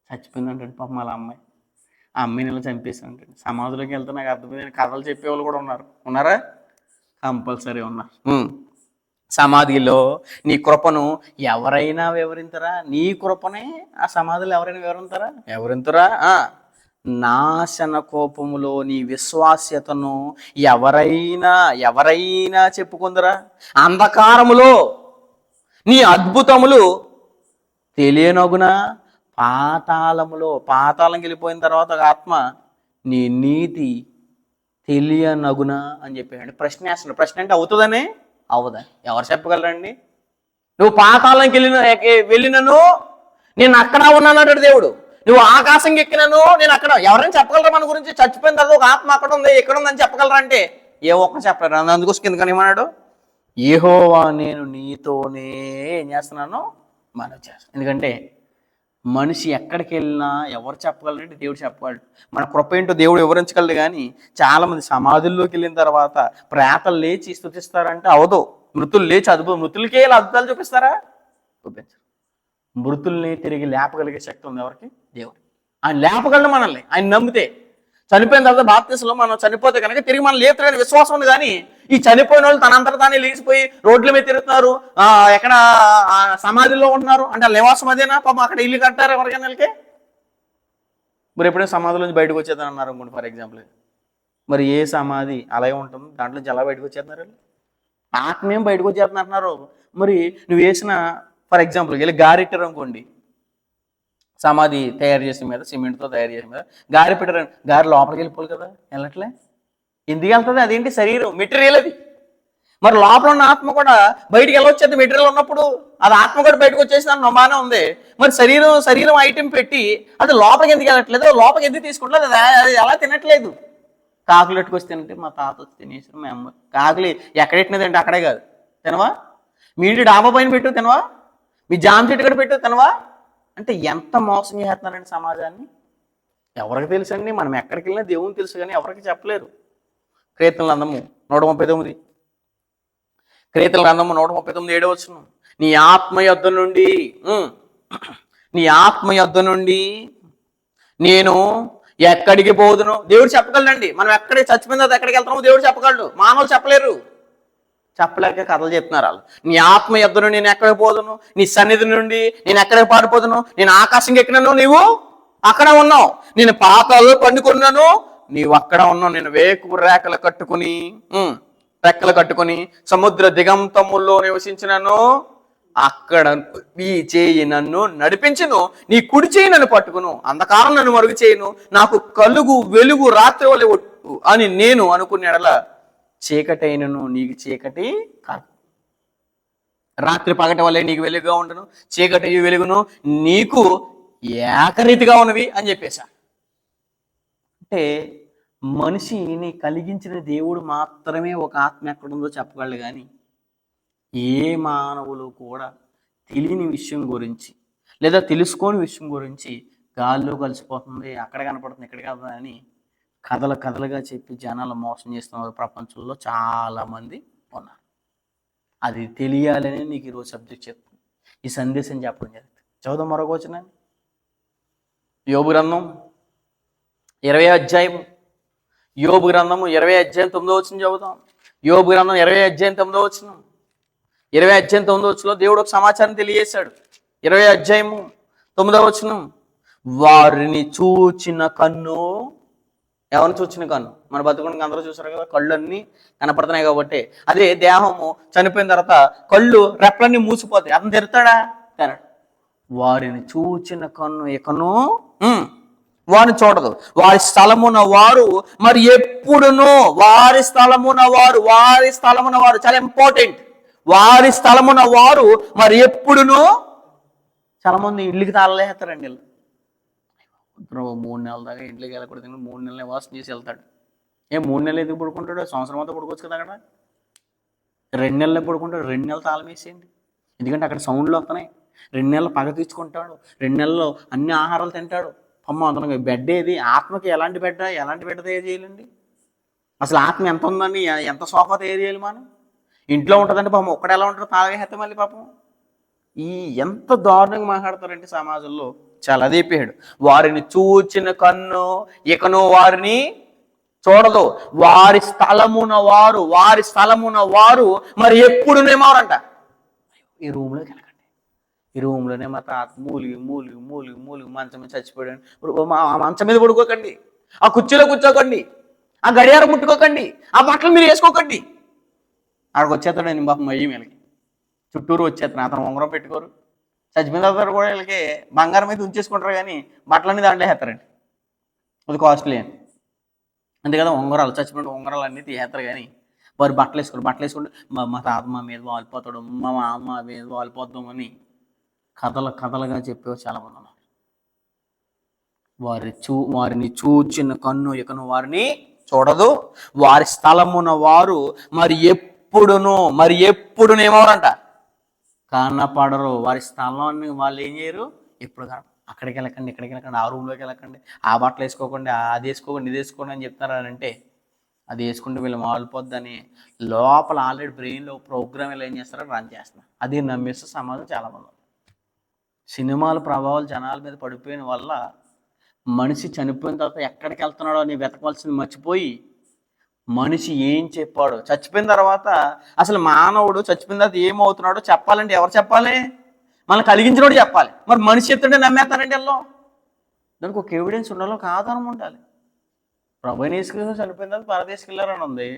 చచ్చిపోయిందంటండి పాపం వాళ్ళ అమ్మాయి. ఆ అమ్మాయిని ఇలా చంపేసానంటండి. సమాధిలోకి వెళ్తే నాకు అర్థమైంది, కథలు చెప్పేవాళ్ళు కూడా ఉన్నారా? కంపల్సరీ ఉన్నారు. సమాధిలో నీ కృపను ఎవరైనా వివరించరా. నీ కృపనే ఆ సమాధిలో ఎవరైనా వివరించరా. నాశన కోపములో నీ విశ్వాస్యతను ఎవరైనా చెప్పుకుందరా. అంధకారములో నీ అద్భుతములు తెలియనగునా. పాతాళంకి వెళ్ళిపోయిన తర్వాత ఒక ఆత్మ నీ నీతి తెలియనగునా అని చెప్పాడు. ప్రశ్న వేస్తున్నాడు. ప్రశ్న అంటే అవుతుందనే అవుదా? ఎవరు చెప్పగలరండి? నువ్వు పాతాళంకి వెళ్ళినను నేను అక్కడ ఉన్నానంటాడు దేవుడు. నువ్వు ఆకాశంకి ఎక్కినను నేను అక్కడ. ఎవరైనా చెప్పగలరా మన గురించి? చచ్చిపోయిన తర్వాత ఒక ఆత్మ అక్కడ ఉంది, ఎక్కడ ఉందని చెప్పగలరా అంటే ఏ ఒక్కరు చెప్పలేరు. అందుకోసం కిందకని ఏమన్నాడు, యెహోవా నేను నీతోనే ఏం చేస్తున్నాను, మనవి చేస్తాను. ఎందుకంటే మనిషి ఎక్కడికి వెళ్ళినా ఎవరు చెప్పగలరంటే దేవుడు చెప్పగలడు. మన కృప ఏంటో దేవుడు వివరించగలడు. కానీ చాలామంది సమాధుల్లోకి వెళ్ళిన తర్వాత ప్రేతలు లేచి స్తుతిస్తారంటే అవదు. మృతులు లేచి మృతులకే ఇలా అద్భుతాలు చూపిస్తారా? చూపించరు. మృతుల్ని తిరిగి లేపగలిగే శక్తి ఉంది ఎవరికి? దేవుడు. ఆయన లేపగలడు మనల్ని. ఆయన నమ్మితే చనిపోయిన తర్వాత బాప్తిసంలో మనం చనిపోతే కనుక తిరిగి మనం లేపుతాడని విశ్వాసం ఉంది. కానీ ఈ చనిపోయిన వాళ్ళు తనంతట తానే లేచిపోయి రోడ్ల మీద తిరుగుతున్నారు, ఎక్కడ సమాధిలో ఉంటున్నారు అంటే వాళ్ళ నివాసం అదేనా? పాపం అక్కడ ఇల్లు కట్టారు ఎవరికైనా నెలకే. మరి ఎప్పుడైనా సమాధుల నుంచి బయటకు వచ్చేదని అన్నారు అనుకోండి ఫర్ ఎగ్జాంపుల్. మరి ఏ సమాధి అలాగే ఉంటుంది, దాంట్లో నుంచి ఎలా బయటకు వచ్చేస్తున్నారు? ఆత్మేం బయటకు వచ్చేస్తున్నారు. మరి నువ్వు వేసిన ఫర్ ఎగ్జాంపుల్ వెళ్ళి గారెట్టారు అనుకోండి, సమాధి తయారు చేసిన మీద, సిమెంట్తో తయారు చేసిన మీద గారి పెట్టారు. గారి లోపలికి వెళ్ళిపోవాలి కదా, వెళ్ళట్లే. ఎందుకు వెళ్తుంది? అదేంటి? శరీరం, మెటీరియల్ అది. మరి లోపల ఉన్న ఆత్మ కూడా బయటికి వెళ్ళొచ్చేది. మెటీరియల్ ఉన్నప్పుడు అది ఆత్మ కూడా బయటకు వచ్చేసి దాని నమ్మానే ఉంది. మరి శరీరం ఐటెం పెట్టి అది లోపలికి ఎందుకు వెళ్ళట్లేదు? లోపలికి ఎందుకు తీసుకుంటలేదు? అది ఎలా తినట్లేదు? కాకులు ఎట్టుకొచ్చి తినంటే మా తాత వచ్చి తినేసారు, మా అమ్మ. కాకులు ఎక్కడ ఎట్టినదంటే అక్కడే కాదు, తినవా? మీ ఇంటి డాబా పైన పెట్టు తినవా? మీ జామ చెట్టు కూడా పెట్టు తినవా? అంటే ఎంత మోసం చేస్తున్నారండి సమాజాన్ని. ఎవరికి తెలుసండి? మనం ఎక్కడికి వెళ్ళినా దేవుని తెలుసు, కానీ ఎవరికి చెప్పలేరు. కీర్తనల గ్రంథము 139, కీర్తనల గ్రంథము 139 7వ వచనం, నీ ఆత్మ యొద్ద నుండి నేను ఎక్కడికి పోదును. దేవుడు చెప్పగలడండి. మనం ఎక్కడికి చచ్చిపోయిన తర్వాత ఎక్కడికి వెళ్తామో దేవుడు చెప్పగలడు. మానవులు చెప్పలేరు. చెప్పలేక కథలు చెప్తున్నారు వాళ్ళు. నీ ఆత్మ యొద్ద నుండి నేను ఎక్కడికి పోదును, నీ సన్నిధి నుండి నేను ఎక్కడికి పారిపోదును. నేను ఆకాశంకి ఎక్కినాను, నీవు అక్కడ ఉన్నావు. నేను పాతాళంలో పండుకున్నాను, నీవు అక్కడ ఉన్నావు. నేను వేకువ రెక్కలు కట్టుకుని సముద్ర దిగంతముల్లో నివసించినను, అక్కడ ఈ చేయి నన్ను నడిపించును, నీ కుడి చేయి నన్ను పట్టుకును, అంధకారం నన్ను మరుగు చేయను, నాకు వెలుగు రాత్రి వలె ఒట్టు అని నేను అనుకునేలా చీకటైనను నీకు చీకటి కాదు. రాత్రి పగటి వల్లే నీకు వెలుగుగా ఉండను, చీకటి వెలుగును నీకు ఏకరీతిగా ఉన్నవి అని చెప్పేశా. అంటే మనిషిని కలిగించిన దేవుడు మాత్రమే ఒక ఆత్మ ఎక్కడుందో చెప్పగలడు. కానీ ఏ మానవులు కూడా తెలియని విషయం గురించి లేదా తెలుసుకోని విషయం గురించి గాల్లో కలిసిపోతుంది, అక్కడ కనపడుతుంది, ఇక్కడ కనపడుతుంది అని కథలుగా చెప్పి జనాలు మోసం చేస్తున్న ప్రపంచంలో చాలామంది ఉన్నారు. అది తెలియాలని నీకు ఈరోజు సబ్జెక్ట్ చెప్తుంది, ఈ సందేశం చెప్పడం జరుగుతుంది. చదువుదాం మరొక వచనాన్ని. యోబు గ్రంథం 20వ అధ్యాయం, యోబు గ్రంథము 20వ అధ్యాయం 9వ వచనం చదువుతాం. యోబు గ్రంథం 20వ అధ్యాయం 9వ వచనం. 20వ అధ్యాయం 9వ వచనంలో దేవుడు ఒక సమాచారం తెలియజేశాడు. 20వ అధ్యాయము 9వ వచనం, వారిని చూచిన కన్ను ఎవరిని చూచిన కన్ను మన బతుకునికి అందరూ చూసారు కదా, కళ్ళు అన్నీ కనపడుతున్నాయి కాబట్టి. అదే దేహము చనిపోయిన తర్వాత కళ్ళు రెప్పలన్నీ మూసిపోతాయి, అతను తెరుతాడా? తెరడు. వారిని చూచిన కన్ను ఇకను వారిని చూడదు, వారి స్థలమున వారు మరి ఎప్పుడునో, వారి స్థలమున వారు, వారి స్థలమున వారు చాలా ఇంపార్టెంట్. వారి స్థలమున వారు మరి ఎప్పుడునో. చాలా మంది ఇళ్ళకి తాళలేస్తారండి. వీళ్ళు 3 నెలల దాకా ఇంట్లోకి వెళ్ళకూడదు, 3 నెలలు నివాసం చేసి వెళ్తాడు. 3 నెలలు ఎందుకు పడుకుంటాడు? సంవత్సరం అంతా పడుకోవచ్చు కదా అక్కడ. 2 నెలలు పడుకుంటాడు, 2 నెలలు తాళం వేసేయండి. ఎందుకంటే అక్కడ సౌండ్లు వస్తున్నాయి. 2 నెలలు పగ తీర్చుకుంటాడు, 2 నెలల్లో అన్ని ఆహారాలు తింటాడు. అమ్మ అతనికి బెడ్ ఏది? ఆత్మకి ఎలాంటి బెడ్ తయారు చేయాలండి? అసలు ఆత్మ ఎంత ఉందని, ఎంత సోఫా తయారు చేయాలి మనం? ఇంట్లో ఉంటుందంటే పాపం ఒక్కడ ఎలా ఉంటారో తాగేస్తే మళ్ళీ పాపం. ఎంత దారుణంగా మాట్లాడతారంటే సమాజంలో. చాలా అదేపాడు. వారిని చూచిన కన్ను ఇకను వారిని చూడదు, వారి స్థలమున వారు, వారి స్థలమున వారు మరి ఎప్పుడునేమోరంట. ఈ రూమ్లోకి వెళ్ళకండి, ఈ రూమ్లోనే మా తాత మూలిగి మూలిగి మూలిగి మూలిగి మంచం మీద చచ్చిపోయాడు. ఆ మంచం మీద పడుకోకండి, ఆ కుర్చీలో కూర్చోకండి, ఆ గడియారం ముట్టుకోకండి, ఆ బట్టలు మీరు వేసుకోకండి. ఆడికి వచ్చేస్తాడండి పాపం మయ్యి వీళ్ళకి చుట్టూరు వచ్చేస్తాను. అతను ఉంగరం పెట్టుకోరు, చచ్చిపోయిన తర్వాత కూడా వీళ్ళకి బంగారం అయితే ఉంచేసుకుంటారు, కానీ బట్టలన్నీ దాంట్లో వేస్తారండి. అది కాస్ట్లీ అని. అంతే కదా, ఉంగరాలు చచ్చిపోయిన ఉంగరాలు అన్నీ తీసేస్తారు, కానీ వారు బట్టలు వేసుకుంటే మా తాత మా మీద వాలిపోతాడు, మా మామ మీద వాలిపోతాం అని కథలుగా చెప్పేవారు చాలామంది ఉన్నారు. వారిని చూచిన కన్ను ఇకను వారిని చూడదు, వారి స్థలమున వారు మరి ఎప్పుడునేమోరంట కనపడరు. వారి స్థలాన్ని వాళ్ళు ఏం చేయరు, ఎప్పుడు అక్కడికి వెళ్ళకండి, ఇక్కడికి వెళ్ళకండి, ఆ రూమ్లోకి వెళ్ళకండి, ఆ బట్టలు వేసుకోకండి, అది వేసుకోకండి, ఇది వేసుకోండి అని చెప్తున్నారంటే అది వేసుకుంటే వీళ్ళు మారిపోద్దని లోపల ఆల్రెడీ బ్రెయిన్లో ప్రోగ్రామ్ ఏం చేస్తారో రన్ చేస్తున్నారు. అది నమ్మేస్తే సమాజం చాలామంది. సినిమాల ప్రభావాలు జనాల మీద పడిపోయిన వల్ల మనిషి చనిపోయిన తర్వాత ఎక్కడికి వెళ్తున్నాడో అని వెతకవలసింది మర్చిపోయి, మనిషి ఏం చెప్పాడో, చచ్చిపోయిన తర్వాత అసలు మానవుడు చచ్చిపోయిన తర్వాత ఏమవుతున్నాడో చెప్పాలంటే ఎవరు చెప్పాలి? మనం కలిగించినోడు చెప్పాలి. మరి మనిషి చెప్తుంటే నమ్మేస్తారండి వీళ్ళు. దానికి ఒక ఎవిడెన్స్ ఉండాలి, ఒక ఆధారం ఉండాలి. ప్రభువైన యేసుక్రీస్తు చనిపోయిన తర్వాత పరదేశకి వెళ్ళారని ఉంది,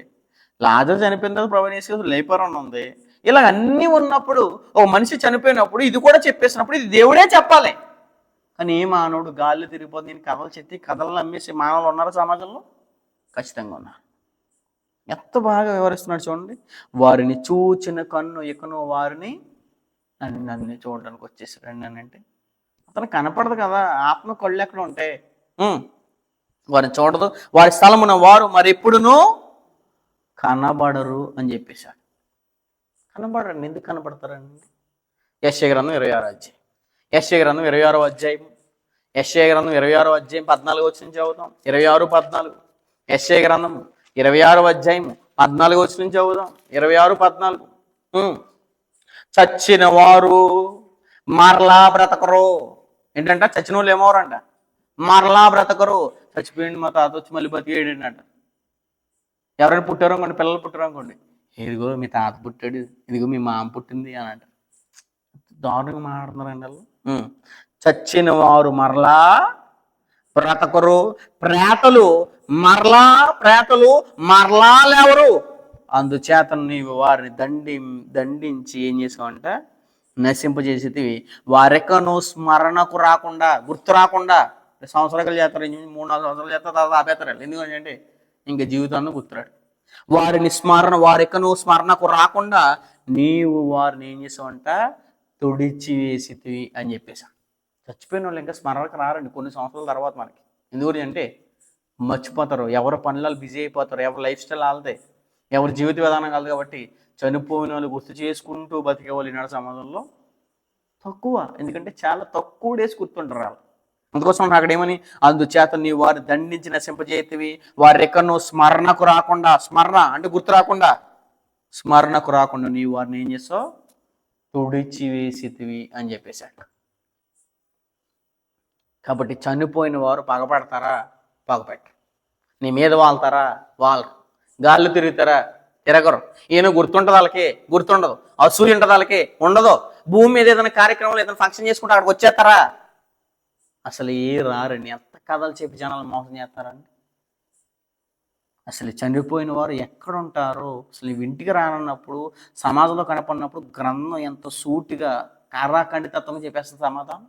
లాజరు చనిపోయిన తర్వాత ప్రభువైన యేసుక్రీస్తు లేపారని ఉంది. ఇలా అన్నీ ఉన్నప్పుడు, ఓ మనిషి చనిపోయినప్పుడు ఇది కూడా చెప్పేసినప్పుడు ఇది దేవుడే చెప్పాలి. కానీ ఏ మానవుడు గాల్లో తిరిగిపోతుంది, నేను కథలు చెప్పి కథలు నమ్మేసి మానవులు ఉన్నారు సమాజంలో? ఖచ్చితంగా ఉన్నారు. ఎంత బాగా వివరిస్తున్నాడు చూడండి. వారిని చూచిన కన్ను ఇకను వారిని నన్ను చూడడానికి వచ్చేసాడు. అంటే అతను కనపడదు కదా, ఆత్మ కళ్ళు ఎక్కడ ఉంటాయి? వారిని చూడదు, వారి స్థలమున వారు మరి ఎప్పుడునూ కనబడరు అని చెప్పేశాడు. కనబడరండి. ఎందుకు కనబడతారండి? యెషయా గ్రంథం 26వ అధ్యాయం, యెషయా గ్రంథం 26వ అధ్యాయం, యెషయా గ్రంథం 26వ అధ్యాయం 14 వచనం చదువుదాం. 26:14. యెషయా గ్రంథం 26వ అధ్యాయం 14 వచనం చదువుదాం. 26:14. చచ్చిన వారు మరలా బ్రతకరు. ఏంటంట? చచ్చిన వాళ్ళు ఏమవరంట? మరలా బ్రతకరు. చచ్చిపోయింది మా తాత వచ్చి మళ్ళీ బతికేయండి అంట. ఎవరైనా పుట్టారు అనుకోండి, పిల్లలు పుట్టారు అనుకోండి, ఇదిగో మీ తాత పుట్టాడు, ఇదిగో మీ మామ పుట్టింది అని అంట. దారుణంగా మాట్లాడుతున్నారండి వాళ్ళు. చచ్చిన వారు మరలా బ్రతకరు, ప్రేతలు మరలా లేవరు. అందుచేత నీవు వారిని దండించి ఏం చేసావంట? నశింపజేసేవి. వారెక్కను స్మరణకు రాకుండా, గుర్తు రాకుండా, సంవత్సరాలు చేస్తారు, 3-4 సంవత్సరాలు చేస్తారు, తర్వాత ఆపేస్తారు. ఎందుకంటే ఇంకా జీవితాన్ని గుర్తురాడు. వారెక్కను స్మరణకు రాకుండా నీవు వారిని ఏం చేసావంట? తుడిచి వేసితివి అని చెప్పేశాడు. చచ్చిపోయిన వాళ్ళు ఇంకా స్మరణకు రారండి కొన్ని సంవత్సరాల తర్వాత మనకి. ఎందుకని అంటే మర్చిపోతారు, ఎవరి పనులలో బిజీ అయిపోతారు, ఎవరి లైఫ్ స్టైల్ వాళ్ళదే, ఎవరి జీవిత విధానం కాదు. కాబట్టి చనిపోయిన వాళ్ళు గుర్తు చేసుకుంటూ బతికే వాళ్ళు ఈనాడు సమాజంలో తక్కువ. ఎందుకంటే చాలా తక్కువ డేస్ గుర్తుంటారు వాళ్ళు. అందుకోసం అక్కడ ఏమని, అందుచేత నీ వారు దండించి నశింపజేతివి, వారి ఎక్కడో స్మరణకు రాకుండా, స్మరణ అంటే గుర్తు రాకుండా, స్మరణకు రాకుండా నీ వారిని ఏం చేస్తావు? తుడిచి వేసితివి అని చెప్పేశాడు. కాబట్టి చనిపోయిన వారు పగపడతారా? పగపెట్టరు. నీ మీద వాళ్తారా? వాళ్ళరు. గాల్లో తిరుగుతారా? తిరగరు. ఈయన గుర్తుంటుంది వాళ్ళకి? గుర్తుండదు. అసూయ ఉంటుంది వాళ్ళకి? ఉండదు. భూమి మీద ఏదైనా కార్యక్రమాలు ఏదైనా ఫంక్షన్ చేసుకుంటే అక్కడికి వచ్చేస్తారా? అసలు రారండి. ఎంత కథలు చెప్పి జనాలు మోసం చేస్తారండి. అసలు చనిపోయిన వారు ఎక్కడుంటారో అసలు నీవు ఇంటికి రానన్నప్పుడు, సమాజంలో కనపడినప్పుడు గ్రంథం ఎంతో సూటిగా కర్రాఖండితత్వం చెప్పేస్తుంది సమాధానం.